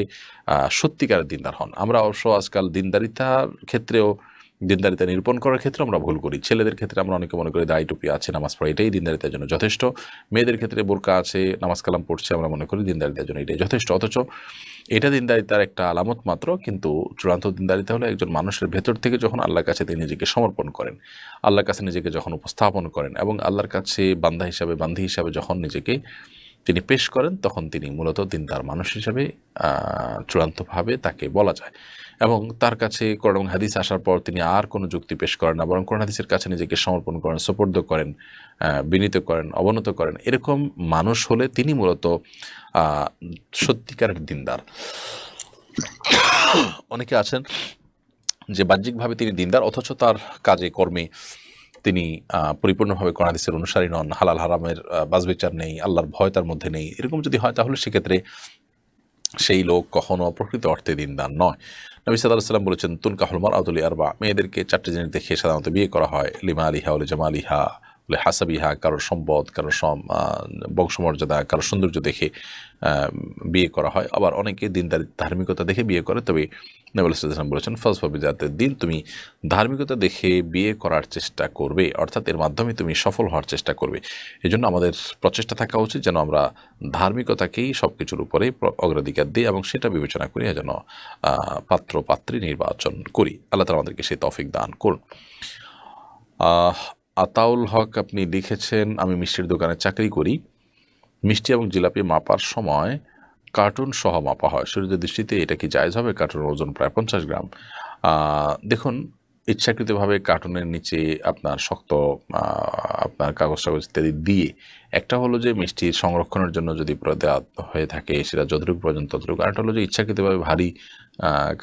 সত্যিকারের দিনদার হন। আমরা অবশ্য আজকাল দিনদারিতার ক্ষেত্রেও, দিনদারিতা নিরূপণ করার ক্ষেত্রে আমরা ভুল করি। ছেলেদের ক্ষেত্রে আমরা অনেকে মনে করি দাড়ি টুপি আছে, নামাজ পড়া, এটাই দিনদারিতার জন্য যথেষ্ট। মেয়েদের ক্ষেত্রে বোরকা আছে, নামাজ কালাম পড়ছে, আমরা মনে করি দিনদারিতার জন্য এটাই যথেষ্ট। অথচ এটা দিনদারিতার একটা আলামত মাত্র, কিন্তু চূড়ান্ত দিনদারিতা হলো একজন মানুষের ভেতর থেকে যখন আল্লাহর কাছে তিনি নিজেকে সমর্পণ করেন, আল্লাহর কাছে নিজেকে যখন উপস্থাপন করেন এবং আল্লাহর কাছে বান্দী হিসাবে যখন নিজেকে তিনি পেশ করেন, তখন তিনি মূলত দিনদার মানুষ হিসাবে চূড়ান্তভাবে তাকে বলা যায়। এবং তার কাছে কোরআন এবং হাদিস আসার পর তিনি আর কোনো যুক্তি পেশ করেন না, বরং কোরআন হাদিসের কাছে নিজেকে সমর্পণ করেন, সোপর্দ করেন, বিনীত করেন, অবনত করেন। এরকম মানুষ হলে তিনি মূলত সত্যিকারের দিনদার। অনেকে আছেন যে বাহ্যিকভাবে তিনি দিনদার, অথচ তার কাজে কর্মে তিনি পরিপূর্ণভাবে কোরআন হাদিসের অনুসারী নন, হালাল হারামের বাছবিচার নেই, আল্লাহর ভয় তার মধ্যে নেই। এরকম যদি হয়, তাহলে সেক্ষেত্রে সেই লোক কখনো প্রকৃত অর্থে দিনদার নয়। নবী সাল্লাল্লাহু আলাইহি ওয়াসাল্লাম বলেছেন, তুনকাহুল মারআতু লিআরবা, মেয়েদেরকে 4টি জিনিস দেখে সাধারণত বিয়ে করা হয়। লিমালিহা ওয়া লিজামালিহা ওয়া হাসাবিহা, কারোর সম্পদ, কারোর বংশমর্যাদা, কারোর সৌন্দর্য দেখে বিয়ে করা হয়। আবার অনেকে দিনদার ধার্মিকতা দেখে বিয়ে করে। তবে নবী সাল্লাল্লাহু আলাইহি ওয়াসাল্লাম বলেছেন, ফাজফা বিযাতিদ দ্বীন, তুমি ধার্মিকতা দেখে বিয়ে করার চেষ্টা করবে, অর্থাৎ এর মাধ্যমে তুমি সফল হওয়ার চেষ্টা করবে। এই জন্য আমাদের প্রচেষ্টা থাকা উচিত যেন আমরা ধার্মিকতাকেই সব কিছুর উপরে অগ্রাধিকার দিই এবং সেটা বিবেচনা করি যেন পাত্র পাত্রী নির্বাচন করি। আল্লাহ তাআলা আমাদেরকে সেই তৌফিক দান করুন। আতাউল হক আপনি লিখেছেন, আমি মিষ্টির দোকানে চাকরি করি। মিষ্টি এবং জিলাপি মাপার সময় কার্টুন সহ মাপা হয়, শরীরের দৃষ্টিতে এটা কি জায়েজ হবে? কার্টুনের ওজন প্রায় 50 গ্রাম। দেখুন, ইচ্ছাকৃতভাবে কার্টুনের নিচে আপনার শক্ত আপনার কাগজ ইত্যাদি দিয়ে, একটা হলো যে মিষ্টির সংরক্ষণের জন্য যদি দেওয়া হয়ে থাকে সেটা যতটুকু প্রয়োজন ততটুকু, আরেকটা হলো যে ইচ্ছাকৃতভাবে ভারী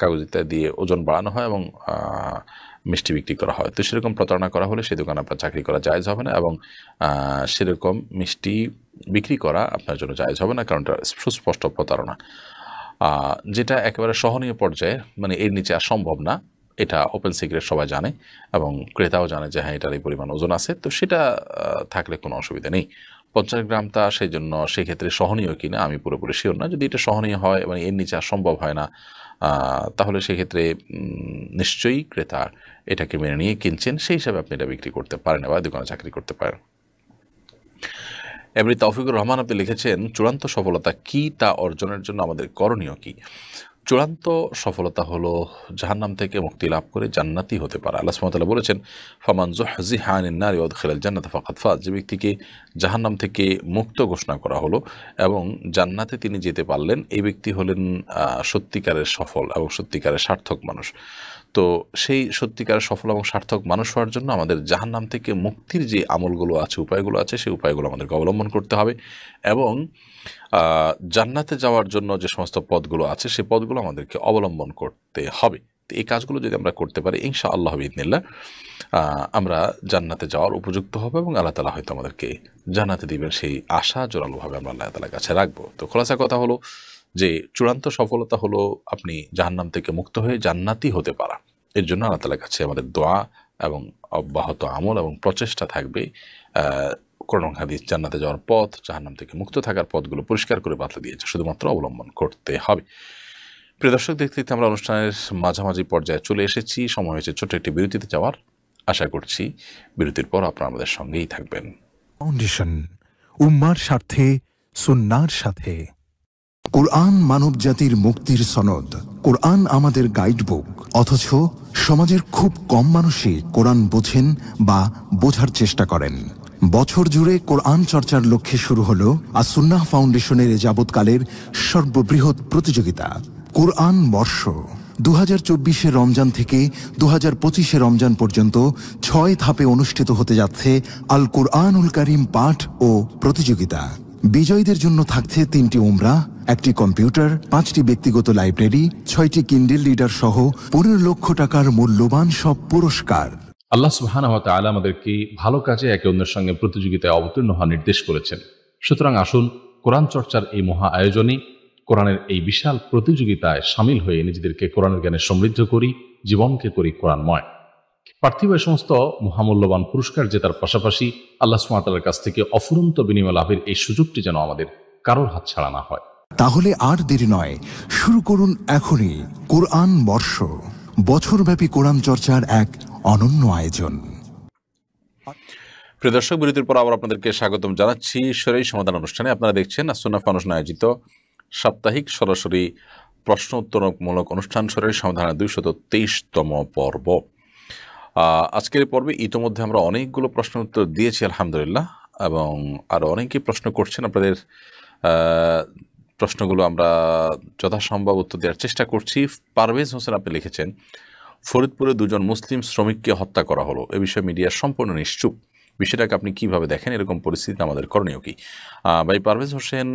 কাগজ ইত্যাদি দিয়ে ওজন বাড়ানো হয় এবং মিষ্টি বিক্রি করা হয়। তো সেরকম প্রতারণা করা হলে সেই দোকানে আপনার চাকরি করা জায়েজ হবে না এবং সেরকম মিষ্টি বিক্রি করা আপনার জন্য জায়েজ হবে না, কারণ এটা সুস্পষ্ট প্রতারণা। যেটা একেবারে সহনীয় পর্যায়ে, মানে এর নিচে আর সম্ভব না, এটা ওপেন সিক্রেট, সবাই জানে এবং ক্রেতাও জানে যে হ্যাঁ এটার এই পরিমাণ ওজন আছে, তো সেটা থাকলে কোনো অসুবিধা নেই। 50 গ্রামটা সেই জন্য সেক্ষেত্রে সহনীয় কিনা আমি পুরোপুরি শিওর না। যদি এটা সহনীয় হয় এবং এর নিচে আর সম্ভব হয় না, তাহলে সেক্ষেত্রে নিশ্চয়ই ক্রেতা এটাকে মেনে নিয়ে কিনছেন, সেই হিসাবে আপনি এটা বিক্রি করতে পারেন বা দোকানে চাকরি করতে পারেন। এমনি তৌফিকুর রহমান আপনি লিখেছেন, চূড়ান্ত সফলতা কি, তা অর্জনের জন্য আমাদের করণীয় কি? চূড়ান্ত সফলতা হলো জাহান্নাম থেকে মুক্তি লাভ করে জান্নাতি হতে পারা। আল্লাহ সুবহানাহু ওয়া তাআলা বলেছেন, ফামান যুহযিহা আনিন নারি ওয়া উদখিলাল জান্নাতা ফাকাদ ফাজ, যে ব্যক্তিকে জাহান্নাম থেকে মুক্ত ঘোষণা করা হলো এবং জান্নাতে তিনি যেতে পারলেন, এই ব্যক্তি হলেন সত্যিকারের সফল এবং সত্যিকারের সার্থক মানুষ। তো সেই সত্যিকারের সফল এবং সার্থক মানুষ হওয়ার জন্য আমাদের জাহান্নাম থেকে মুক্তির যে আমলগুলো আছে, উপায়গুলো আছে, সেই উপায়গুলো আমাদেরকে অবলম্বন করতে হবে এবং জান্নাতে যাওয়ার জন্য যে সমস্ত পথগুলো আছে সেই পথগুলো আমাদেরকে অবলম্বন করতে হবে। তো এই কাজগুলো যদি আমরা করতে পারি ইনশাআল্লাহ বিইذনিল্লাহ আমরা জান্নাতে যাওয়ার উপযুক্ত হবে এবং আল্লাহ তাআলা হয়তো আমাদেরকে জান্নাতে দিবেন, সেই আশা জোরালোভাবে আমরা আল্লাহ তাআলার কাছে রাখবো। তো খোলাসা কথা হলো যে চূড়ান্ত সফলতা হলো আপনি জাহান্নাম থেকে মুক্ত হয়ে জান্নাতি হতে পারা। এর জন্য আল্লাহ তাআলার কাছে আমাদের দোয়া এবং অব্যাহত আমল এবং প্রচেষ্টা থাকবে। কোরআন হাদিস জান্নাতে যাওয়ার পথ, জাহান্নাম থেকে মুক্ত থাকার পথগুলো পরিষ্কার করে বাতলে দিয়েছে, শুধুমাত্র অবলম্বন করতে হবে। প্রিয় দর্শক, দেখতে দেখতে আমরা অনুষ্ঠানের মাঝামাঝি পর্যায়ে চলে এসেছি। সময় হয়েছে ছোট্ট একটি বিরতিতে যাওয়ার। আশা করছি বিরতির পর আপনারা আমাদের সঙ্গেই থাকবেন। ফাউন্ডেশন, উম্মার স্বার্থে, সুন্নাহর সাথে। কোরআন মানব জাতির মুক্তির সনদ, কোরআন আমাদের গাইডবুক। অথচ সমাজের খুব কম মানুষই কোরআন বোঝেন বা বোঝার চেষ্টা করেন। বছর জুড়ে কোরআন চর্চার লক্ষ্যে শুরু হলো আস-সুন্নাহ ফাউন্ডেশনের যাবৎকালের সর্ববৃহৎ প্রতিযোগিতা কোরআন বর্ষ। 2024 রমজান থেকে 2025 রমজান পর্যন্ত 6 ধাপে অনুষ্ঠিত হতে যাচ্ছে আল কুরআনুল কারীম পাঠ ও প্রতিযোগিতা। বিজয়ীদের জন্য থাকছে 3টি উমরা, 1টি কম্পিউটার, 5টি ব্যক্তিগত লাইব্রেরি, 6টি কিন্ডেল রিডার সহ 15 লক্ষ টাকার মূল্যবান সব পুরস্কার। আল্লাহ সুবহানাহু ওয়া তাআলা আমাদেরকে ভালো কাজে একে অন্যের সঙ্গে প্রতিযোগিতায় অবতীর্ণ হওয়ার নির্দেশ করেছেন। সুতরাং আসুন কোরআন চর্চার এই মহা আয়োজনে, কোরআনের এই বিশাল প্রতিযোগিতায় সামিল হয়ে নিজেদেরকে কোরআনের জ্ঞানে সমৃদ্ধ করি, জীবনকে করি কোরআনময়। পার্থিব সমস্ত মহামূল্যবান পুরস্কার জেতার পাশাপাশি আল্লাহ সুবহানাহু ওয়া তাআলার কাছ থেকে অফুরন্ত বিনিময় লাভের এই সুযোগটি যেন আমাদের কারোর হাতছাড়া না হয়। তাহলে আর দেরি নয়, শুরু করুন এখনই কোরআন বর্ষ, বছরব্যাপী কোরআন চর্চার এক অনন্য আয়োজন। প্রিয় দর্শক, বিরতির পর আবার আপনাদেরকে স্বাগতম জানাচ্ছি শরীর সমাধান অনুষ্ঠানে। আপনারা দেখছেন আস-সুন্নাহ ফাউন্ডেশন আয়োজিত সাপ্তাহিক সরাসরি প্রশ্ন উত্তরমূলক অনুষ্ঠান শরীর সমাধানের 223তম পর্ব। আজকের পর্বে ইতোমধ্যে আমরা অনেকগুলো প্রশ্ন উত্তর দিয়েছি আলহামদুলিল্লাহ, এবং আরও অনেকেই প্রশ্ন করছেন। আপনাদের প্রশ্নগুলো আমরা যথাসম্ভব উত্তর দেওয়ার চেষ্টা করছি। পারভেজ হোসেন আপনি লিখেছেন, ফরিদপুরে 2জন মুসলিম শ্রমিককে হত্যা করা হলো, এ বিষয়ে মিডিয়া সম্পূর্ণ নিশ্চুপ, বিষয়টাকে আপনি কিভাবে দেখেন? এরকম পরিস্থিতি আমাদের করণীয় কি? ভাই পারভেজ হোসেন,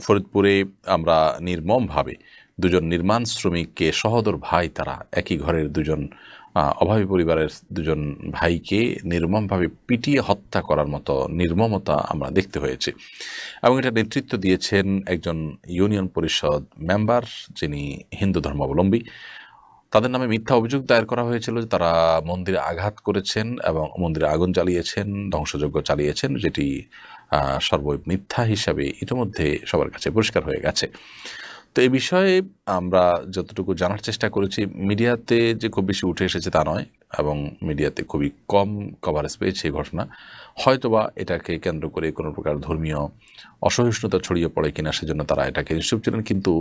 ফরিদপুরে আমরা নির্মমভাবে 2জন নির্মাণ শ্রমিককে, সহোদর ভাই তারা, একই ঘরের 2জন অভাবী পরিবারের দুজন ভাইকে নির্মমভাবে পিটিয়ে হত্যা করার মতো নির্মমতা আমরা দেখতে হয়েছে। এবং এটা নেতৃত্ব দিয়েছেন একজন ইউনিয়ন পরিষদ মেম্বার, যিনি হিন্দু ধর্মাবলম্বী। তাদের নামে মিথ্যা অভিযোগ দায়ের করা হয়েছিল যে তারা মন্দিরে আঘাত করেছেন এবং মন্দিরে আগুন জ্বালিয়েছেন, ধ্বংসযজ্ঞ চালিয়েছেন, যেটি সর্বমিথ্যা হিসাবে ইতিমধ্যে সবার কাছে পরিষ্কার হয়ে গেছে। তো এই বিষয়ে আমরা যতটুকু জানার চেষ্টা করেছি, মিডিয়াতে যে খুব বেশি উঠে এসেছে তা নয়, এবং মিডিয়াতে খুবই কম কভারেজ পেয়েছে এই ঘটনা। হয়তোবা এটাকে কেন্দ্র করে কোনো প্রকার ধর্মীয় অসহিষ্ণুতা ছড়িয়ে পড়ে কিনা, সেজন্য তারা এটাকে নিশ্চুপ ছিলেন। কিন্তু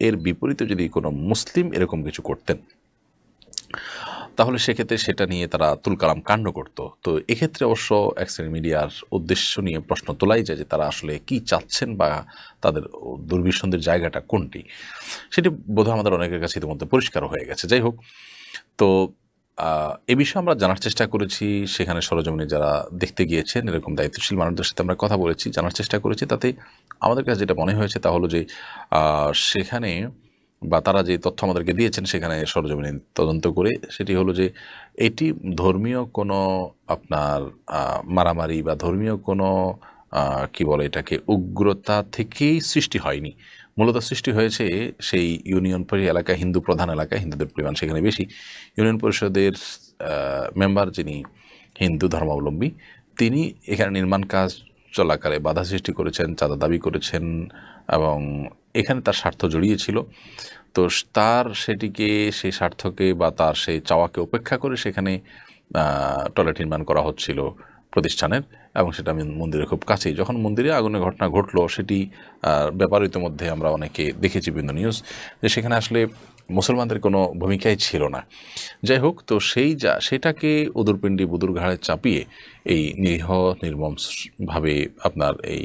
এর বিপরীতে যদি কোনো মুসলিম এরকম কিছু করতেন, তাহলে সেক্ষেত্রে সেটা নিয়ে তারা তুলকালাম কাণ্ড করত। তো এক্ষেত্রে অবশ্য এক্সট্রিম মিডিয়ার উদ্দেশ্য নিয়ে প্রশ্ন তোলাই যায় যে তারা আসলে কি চাচ্ছেন বা তাদের দুর্বিসন্ধির জায়গাটা কোনটি, সেটি বোধহয় আমাদের অনেকের কাছে ইতিমধ্যে পরিষ্কার হয়ে গেছে। যাই হোক, তো এ বিষয়ে আমরা জানার চেষ্টা করেছি, সেখানে সরজমিনে যারা দেখতে গিয়েছেন এরকম দায়িত্বশীল মানুষদের সাথে আমরা কথা বলেছি, জানার চেষ্টা করেছি। তাতে আমাদের কাছে যেটা মনে হয়েছে তা হলো যে সেখানে বা তারা যে তথ্য আমাদেরকে দিয়েছেন সেখানে সরজমিনে তদন্ত করে সেটি হলো যে এটি ধর্মীয় কোনো আপনার মারামারি বা ধর্মীয় কোনো কি বলে এটাকে উগ্রতা থেকেই সৃষ্টি হয়নি। মূলত সৃষ্টি হয়েছে সেই ইউনিয়ন পরিষদ এলাকা, হিন্দু প্রধান এলাকা, হিন্দুদের পরিমাণ সেখানে বেশি। ইউনিয়ন পরিষদের মেম্বার, যিনি হিন্দু ধর্মাবলম্বী, তিনি এখানে নির্মাণ কাজ চলাকালে বাধা সৃষ্টি করেছেন, চাঁদা দাবি করেছেন, এবং এখানে তার স্বার্থ জড়িয়েছিল। তো তার সেটিকে, সেই স্বার্থকে বা তার সেই চাওয়াকে উপেক্ষা করে সেখানে টয়লেট নির্মাণ করা হচ্ছিল প্রতিষ্ঠানের, এবং সেটা মন্দিরের খুব কাছেই। যখন মন্দিরে আগুনের ঘটনা ঘটলো, সেটি ব্যাপার ইতিমধ্যে আমরা অনেকে দেখেছি বিভিন্ন নিউজ, যে সেখানে আসলে মুসলমানদের কোনো ভূমিকাই ছিল না। যাই হোক, তো সেটাকে উদুরপিণ্ডি বুদুর ঘাড়ে চাপিয়ে এই নিরীহ নির্মমভাবে আপনার এই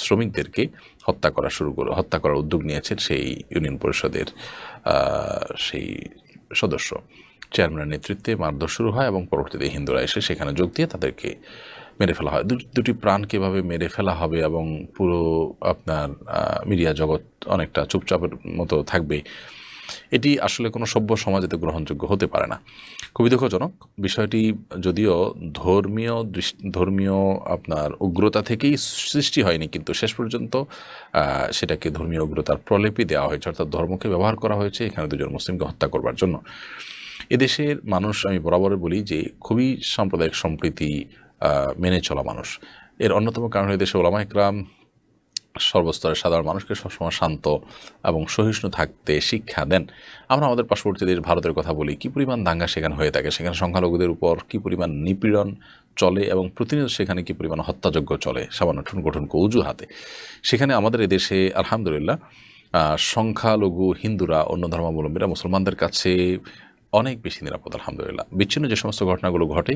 শ্রমিকদেরকে হত্যা করার উদ্যোগ নিয়েছেন সেই ইউনিয়ন পরিষদের সেই সদস্য। চেয়ারম্যানের নেতৃত্বে মারধর শুরু হয় এবং পরবর্তীতে হিন্দুরা এসে সেখানে যোগ দিয়ে তাদেরকে মেরে ফেলা হয়। দুটি প্রাণ কীভাবে মেরে ফেলা হবে এবং পুরো আপনার মিডিয়া জগৎ অনেকটা চুপচাপের মতো থাকবে, এটি আসলে কোনো সভ্য সমাজেতে গ্রহণযোগ্য হতে পারে না। খুবই দুঃখজনক বিষয়টি। যদিও ধর্মীয় আপনার উগ্রতা থেকেই সৃষ্টি হয়নি, কিন্তু শেষ পর্যন্ত সেটাকে ধর্মীয় উগ্রতার প্রলেপই দেওয়া হয়েছে, অর্থাৎ ধর্মকে ব্যবহার করা হয়েছে এখানে দুজন মুসলিমকে হত্যা করবার জন্য। এদেশের মানুষ, আমি বরাবর বলি যে খুবই সাম্প্রদায়িক সম্প্রীতি মেনে চলা মানুষ। এর অন্যতম কারণ হয়ে দেশে ওলামা ইকরাম সর্বস্তরের সাধারণ মানুষকে সবসময় শান্ত এবং সহিষ্ণু থাকতে শিক্ষা দেন। আমরা আমাদের পার্শ্ববর্তী দেশ ভারতের কথা বলি, কী পরিমাণ দাঙ্গা সেখানে হয়ে থাকে, সেখানে সংখ্যালঘুদের উপর কী পরিমাণ নিপীড়ন চলে এবং প্রতিনিয়ত সেখানে কী পরিমাণ হত্যাযজ্ঞ চলে সামান্য ঠুনকো অজুহাতে। সেখানে আমাদের এদেশে আলহামদুলিল্লাহ সংখ্যালঘু হিন্দুরা, অন্য ধর্মাবলম্বীরা মুসলমানদের কাছে অনেক বেশি নিরাপদ আলহামদুলিল্লাহ। বিচ্ছিন্ন যে সমস্ত ঘটনাগুলো ঘটে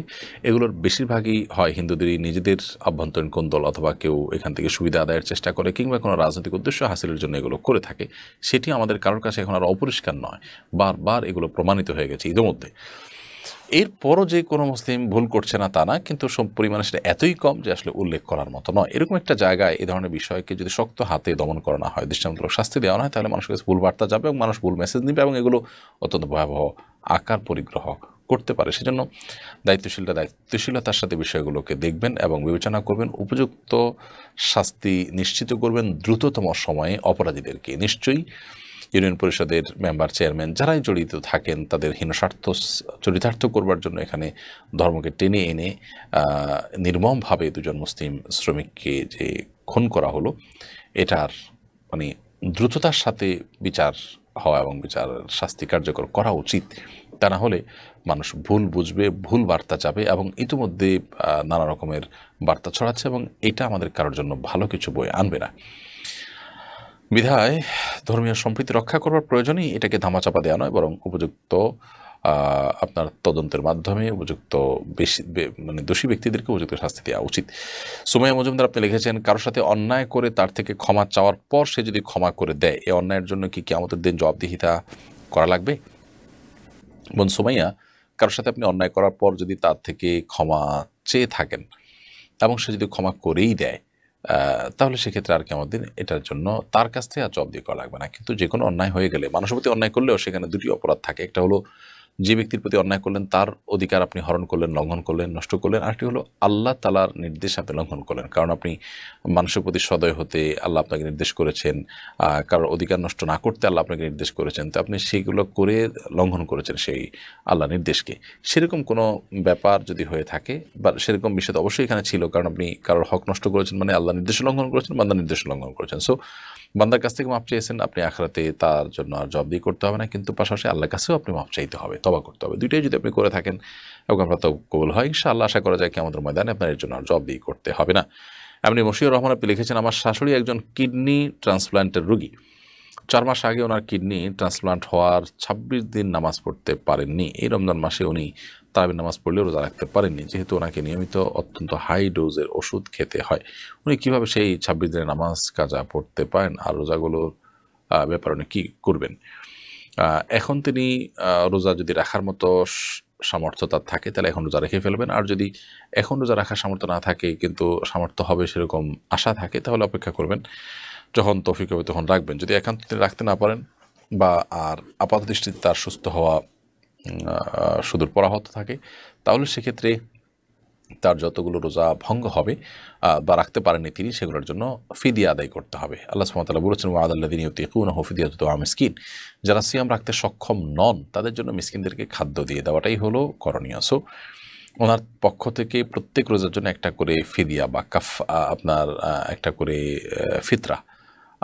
এগুলোর বেশিরভাগই হয় হিন্দুদেরই নিজেদের আভ্যন্তরীণ কোন্দল, অথবা কেউ এখান থেকে সুবিধা আদায়ের চেষ্টা করে কিংবা কোনো রাজনৈতিক উদ্দেশ্য হাসিলের জন্য এগুলো করে থাকে। সেটি আমাদের কারোর কাছে এখন আর অপরিষ্কার নয়, বারবার এগুলো প্রমাণিত হয়ে গেছে ইতিমধ্যে। এরপরও যে কোনো মুসলিম ভুল করছে না তা না, কিন্তু সব পরিমাণে সেটা এতই কম যে আসলে উল্লেখ করার মতো নয়। এরকম একটা জায়গায় এই ধরনের বিষয়কে যদি শক্ত হাতে দমন করা না হয়, দৃষ্টান্তমূলক শাস্তি দেওয়া না হয়, তাহলে মানুষের কাছে ভুল বার্তা যাবে এবং মানুষ ভুল মেসেজ নেবে এবং এগুলো অত্যন্ত ভয়াবহ আকার পরিগ্রহ করতে পারে। সেজন্য দায়িত্বশীলতার সাথে বিষয়গুলোকে দেখবেন এবং বিবেচনা করবেন, উপযুক্ত শাস্তি নিশ্চিত করবেন দ্রুততম সময়ে অপরাধীদেরকে। নিশ্চয়ই ইউনিয়ন পরিষদের মেম্বার, চেয়ারম্যান যারাই জড়িত থাকেন তাদের হীনস্বার্থ চরিতার্থ করবার জন্য এখানে ধর্মকে টেনে এনে নির্মমভাবে দুজন মুসলিম শ্রমিককে যে খুন করা হলো, এটার মানে দ্রুততার সাথে বিচার হওয়া এবং বিচার শাস্তি কার্যকর করা উচিত। তা না হলে মানুষ ভুল বুঝবে, ভুল বার্তা যাবে এবং ইতিমধ্যে নানা রকমের বার্তা ছড়াচ্ছে এবং এটা আমাদের কারোর জন্য ভালো কিছু বয়ে আনবে না। বিধায় ধর্মীয় সম্প্রীতি রক্ষা করবার প্রয়োজনেই এটাকে ধামাচাপা দেওয়া নয়, বরং উপযুক্ত আপনার তদন্তের মাধ্যমে উপযুক্ত দোষী ব্যক্তিদেরকে উপযুক্ত শাস্তি দেওয়া উচিত। সুমাইয়া মজুমদার আপনি লিখেছেন, কারোর সাথে অন্যায় করে তার থেকে ক্ষমা চাওয়ার পর সে যদি ক্ষমা করে দেয়, এই অন্যায়ের জন্য কি কিয়ামতের দিন জবাবদিহিতা করা লাগবে? বোন সুমাইয়া, কারোর সাথে আপনি অন্যায় করার পর যদি তার থেকে ক্ষমা চেয়ে থাকেন এবং সে যদি ক্ষমা করেই দেয়, তাহলে সেক্ষেত্রে আর কিয়ামতের দিন এটার জন্য তার কাছ থেকে আর জবাবদিহি করা লাগবে না। কিন্তু যে কোনো অন্যায় হয়ে গেলে, মানুষের প্রতি অন্যায় করলেও সেখানে দুটি অপরাধ থাকে। একটা হলো যে ব্যক্তির প্রতি অন্যায় করলেন তার অধিকার আপনি হরণ করলেন, লঙ্ঘন করলেন, নষ্ট করলেন। আরেকটি হলো আল্লাহ তাআলার নির্দেশ আপনি লঙ্ঘন করলেন, কারণ আপনি মানুষের প্রতি সদয় হতে আল্লাহ আপনাকে নির্দেশ করেছেন, কারোর অধিকার নষ্ট না করতে আল্লাহ আপনাকে নির্দেশ করেছেন, তো আপনি সেইগুলো করে লঙ্ঘন করেছেন সেই আল্লাহ নির্দেশকে। সেরকম কোনো ব্যাপার যদি হয়ে থাকে বা সেরকম বিষয় তো অবশ্যই এখানে ছিল, কারণ আপনি কারোর হক নষ্ট করেছেন মানে আল্লাহ নির্দেশ লঙ্ঘন করেছেন, বান্দার নির্দেশ লঙ্ঘন করেছেন। সো বান্দার কাছ থেকে মাপ চেয়েছেন, আপনি আখিরাতে তার জন্য আর জবাবদিহি করতে হবে না, কিন্তু পাশাপাশি আল্লাহর কাছেও আপনি মাপ চাইতে হবে, তওবা করতে হবে। দুইটাই যদি আপনি করে থাকেন এবং আপনার তো কবুল হয় ইনশাআল্লাহ, আশা করা যায় কিয়ামতের ময়দানে আপনার এর জন্য আর জবাবদিহি করতে হবে না। এমনি মশিউর রহমান আপনি লিখেছেন, আমার শাশুড়ি একজন কিডনি ট্রান্সপ্লান্টের রোগী। 4 মাস আগে ওনার কিডনি ট্রান্সপ্লান্ট হওয়ার 26 দিন নামাজ পড়তে পারেননি। এই রমজান মাসে উনি তারাবির নামাজ পড়লেও রোজা রাখতে পারেননি, যেহেতু ওনাকে নিয়মিত অত্যন্ত হাই ডোজের ওষুধ খেতে হয়। উনি কীভাবে সেই 26 দিনের নামাজ কাজা পড়তে পারেন আর রোজাগুলোর ব্যাপারে উনি কী করবেন? এখন তিনি রোজা যদি রাখার মতো সামর্থ্য তার থাকে তাহলে এখন রোজা রেখে ফেলবেন, আর যদি এখন রোজা রাখার সামর্থ্য না থাকে কিন্তু সামর্থ্য হবে সেরকম আশা থাকে তাহলে অপেক্ষা করবেন, যখন তৌফিক হবে তখন রাখবেন। যদি একান্ত তিনি রাখতে না পারেন বা আর আপাত দৃষ্টিতে তার সুস্থ হওয়া সুদূর পরাহত থাকে, তাহলে সেক্ষেত্রে তার যতগুলো রোজা ভঙ্গ হবে বা রাখতে পারেননি তিনি, সেগুলোর জন্য ফিদিয়া আদায় করতে হবে। আল্লাহ সুবহানাহু ওয়া তাআলা বলেছেন, ওয়া'আলাল্লাযীনা ইউতীকুনাহু ফিদিয়াতুন তা'আমু মিসকিন, যারা সিয়াম রাখতে সক্ষম নন তাদের জন্য মিসকিনদেরকে খাদ্য দিয়ে দেওয়াটাই হলো করণীয়। সো ওনার পক্ষ থেকে প্রত্যেক রোজার জন্য একটা করে ফিদিয়া বা আপনার একটা করে ফিতরা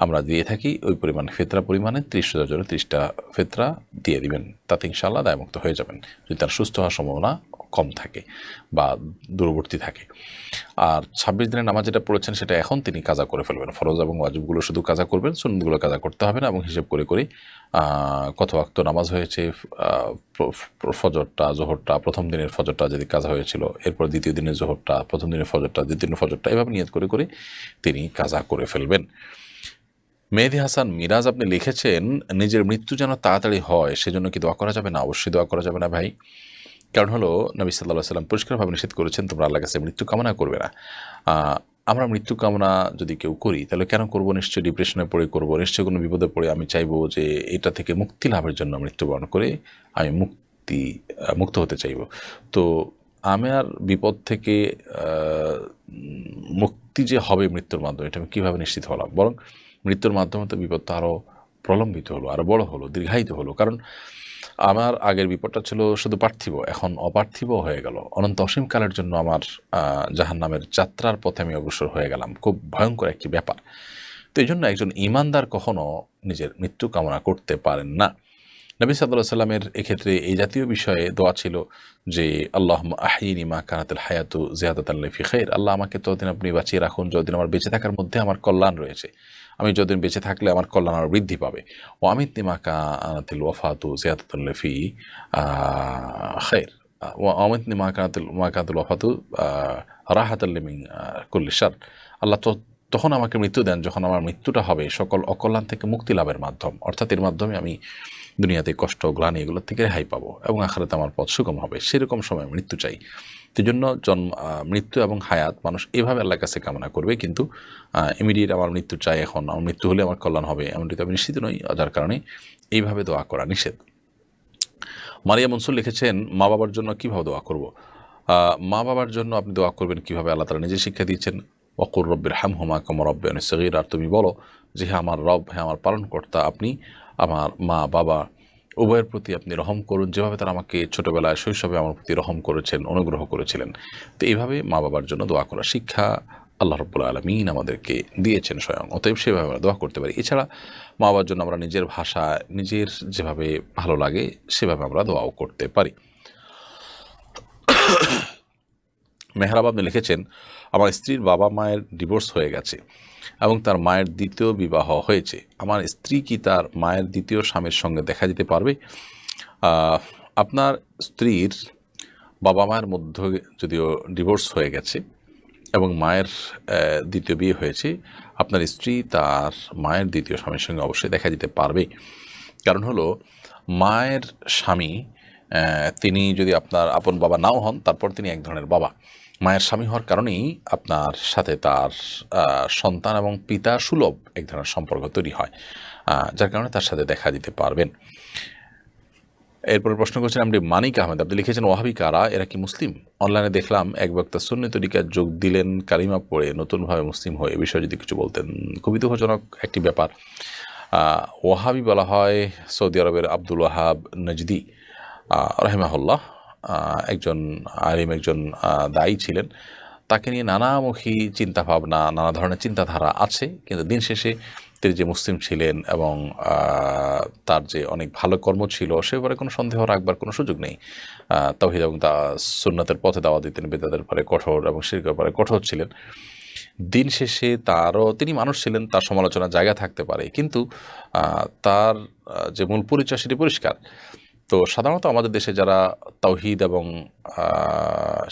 আমরা দিয়ে থাকি। ওই পরিমাণ ফিতরা পরিমাণে 30 রোজার জন্য 30টা ফিতরা দিয়ে দিবেন, তাতে ইনশাআল্লাহ দায়মুক্ত হয়ে যাবেন, যদি তার সুস্থ হওয়ার সম্ভাবনা কম থাকে বা দূরবর্তী থাকে। আর 26 দিনের নামাজ যেটা পড়েছেন সেটা এখন তিনি কাজা করে ফেলবেন। ফরজ এবং ওয়াজিবগুলো শুধু কাজা করবেন, সুন্নতগুলো কাজা করতে হবে না, এবং হিসেব করে করে কত ওয়াক্ত নামাজ হয়েছে, ফজরটা জোহরটা প্রথম দিনের ফজরটা যদি কাজা হয়েছিল, এরপর দ্বিতীয় দিনের জোহরটা, প্রথম দিনের ফজরটা, দ্বিতীয় দিনের ফজরটা, এভাবে নিয়ত করে করে তিনি কাজা করে ফেলবেন। মেহেদী হাসান মিরাজ আপনি লিখেছেন, নিজের মৃত্যু যেন তাড়াতাড়ি হয় সেজন্য কি দোয়া করা যাবে না? অবশ্যই দোয়া করা যাবে না ভাই। কারণ হলো নবী সাল্লাল্লাহু আলাইহি ওয়াসাল্লাম পরিষ্কারভাবে নিষেধ করেছেন, তোমরা আল্লাহর কাছে মৃত্যু কামনা করবে না। আমরা মৃত্যু কামনা যদি কেউ করি তাহলে কেন করব? নিশ্চয়ই ডিপ্রেশনে পড়ে করব, নিশ্চয়ই কোনো বিপদে পড়ে আমি চাইবো যে এটা থেকে মুক্তি লাভের জন্য মৃত্যুবরণ করে আমি মুক্ত হতে চাইব। তো আমার বিপদ থেকে মুক্তি যে হবে মৃত্যুর মাধ্যমে, এটা আমি কীভাবে নিশ্চিত হলাম? বরং মৃত্যুর মাধ্যমে তো বিপদটা আরও প্রলম্বিত হলো, আরও বড় হলো, দীর্ঘায়িত হলো। কারণ আমার আগের বিপদটা ছিল শুধু পার্থিব, এখন অপার্থিব হয়ে গেল। অনন্ত অসীমকালের জন্য আমার জাহান্নামের যাত্রার পথে আমি অগ্রসর হয়ে গেলাম। খুব ভয়ঙ্কর একটি ব্যাপার। তো এই জন্য একজন ঈমানদার কখনো নিজের মৃত্যু কামনা করতে পারেন না। নবী সাল্লাল্লাহু আলাইহি ওয়াসাল্লামের এক্ষেত্রে এই জাতীয় বিষয়ে দোয়া ছিল যে আল্লাহুম্মা আহয়িনি মা কানাতিল হায়াতু জিয়াদাতান লি ফি খাইর, আল্লাহ আমাকে ততদিন আপনি বাঁচিয়ে রাখুন যতদিন আমার বেঁচে থাকার মধ্যে আমার কল্যাণ রয়েছে, আমি যতদিন বেঁচে থাকলে আমার কল্যাণ আরও বৃদ্ধি পাবে। ও আমিতনি মা কানাতিল ওয়াফাতু জিয়াদাতান লি ফি খাইর, ও আমিতনি মা কানাতিল ওয়াফাতু রাহাতাল লি মিন কুল্লি শার, আল্লাহ তখন আমাকে মৃত্যু দেন যখন আমার মৃত্যুটা হবে সকল অকল্যাণ থেকে মুক্তি লাভের মাধ্যম, অর্থাৎ এর মাধ্যমে আমি দুনিয়াতে কষ্ট গ্লানি এগুলোর থেকে রেহাই পাবো এবং আখিরাতে আমার পথ সুগম হবে, সেরকম সময় মৃত্যু চাই। সেই জন্য মৃত্যু এবং হায়াত মানুষ এভাবে আল্লাহর কাছে কামনা করবে, কিন্তু ইমিডিয়েট আমার মৃত্যু চাই, এখন আমার মৃত্যু হলে আমার কল্যাণ হবে এমনটি তো আমি নিশ্চিত নই, যার কারণে এইভাবে দোয়া করা নিষেধ। মারিয়া মনসুর লিখেছেন, মা বাবার জন্য কীভাবে দোয়া করব? মা বাবার জন্য আপনি দোয়া করবেন কীভাবে? আল্লাহ তাআলা নিজে শিক্ষা দিচ্ছেন, ওয়াকুর রব্বির হামহুমা কামা রাব্বায়ানি সগীরা, আর তুমি বলো যে হে আমার রব, হে আমার পালনকর্তা, আপনি আমার মা বাবা উভয়ের প্রতি আপনি রহম করুন যেভাবে তারা আমাকে ছোটোবেলায় শৈশবে আমার প্রতি রহম করেছেন, অনুগ্রহ করেছিলেন। তো এইভাবে মা বাবার জন্য দোয়া করার শিক্ষা আল্লাহ রাব্বুল আলামিন আমাদেরকে দিয়েছেন স্বয়ং, অতএব সেভাবে আমরা দোয়া করতে পারি। এছাড়া মা বাবার জন্য আমরা নিজের ভাষা, নিজের যেভাবে ভালো লাগে সেভাবে আমরা দোয়াও করতে পারি। মেহরাব আপনি লিখেছেন, আমার স্ত্রীর বাবা মায়ের ডিভোর্স হয়ে গেছে এবং তার মায়ের দ্বিতীয় বিবাহ হয়েছে, আমার স্ত্রী কি তার মায়ের দ্বিতীয় স্বামীর সঙ্গে দেখা দিতে পারবে? আপনার স্ত্রীর বাবা মায়ের মধ্যে যদিও ডিভোর্স হয়ে গেছে এবং মায়ের দ্বিতীয় বিয়ে হয়েছে, আপনার স্ত্রী তার মায়ের দ্বিতীয় স্বামীর সঙ্গে অবশ্যই দেখা দিতে পারবে। কারণ হলো মায়ের স্বামী তিনি যদি আপনার আপন বাবা নাও হন, তারপর তিনি এক ধরনের বাবা। মায়ের স্বামী হওয়ার কারণেই আপনার সাথে তার সন্তান এবং পিতা সুলভ এক ধরনের সম্পর্ক তৈরি হয়, যার কারণে তার সাথে দেখা দিতে পারবেন। এরপরে প্রশ্ন করছেন আপনি মানিক আহমেদ, আপনি লিখেছেন ওয়াহাবি কারা, এরা কি মুসলিম? অনলাইনে দেখলাম এক বক্তা সুন্নি তরিকায় যোগ দিলেন কালিমা পড়ে নতুনভাবে মুসলিম হয়ে, এ বিষয়ে যদি কিছু বলতেন। খুবই দুঃখজনক একটি ব্যাপার। ওয়াহাবি বলা হয় সৌদি আরবের আব্দুল ওয়াহাব নজদি রাহিমাহুল্লাহ, একজন আলিম, একজন দায়ী ছিলেন। তাকে নিয়ে নানামুখী চিন্তাভাবনা, নানা ধরনের চিন্তাধারা আছে, কিন্তু দিন শেষে তিনি যে মুসলিম ছিলেন এবং তার যে অনেক ভালো কর্ম ছিল সে ব্যাপারে কোনো সন্দেহ রাখবার কোনো সুযোগ নেই। তাওহীদ এবং সুন্নাতের পথে দাওয়াত দিতেন, বিদআতের ব্যাপারে কঠোর এবং শিরকের ব্যাপারে কঠোর ছিলেন। দিন শেষে তিনি মানুষ ছিলেন, তার সমালোচনার জায়গা থাকতে পারে, কিন্তু তার যে মূল পরিচয় সেটি পরিষ্কার। তো সাধারণত আমাদের দেশে যারা তাওহীদ এবং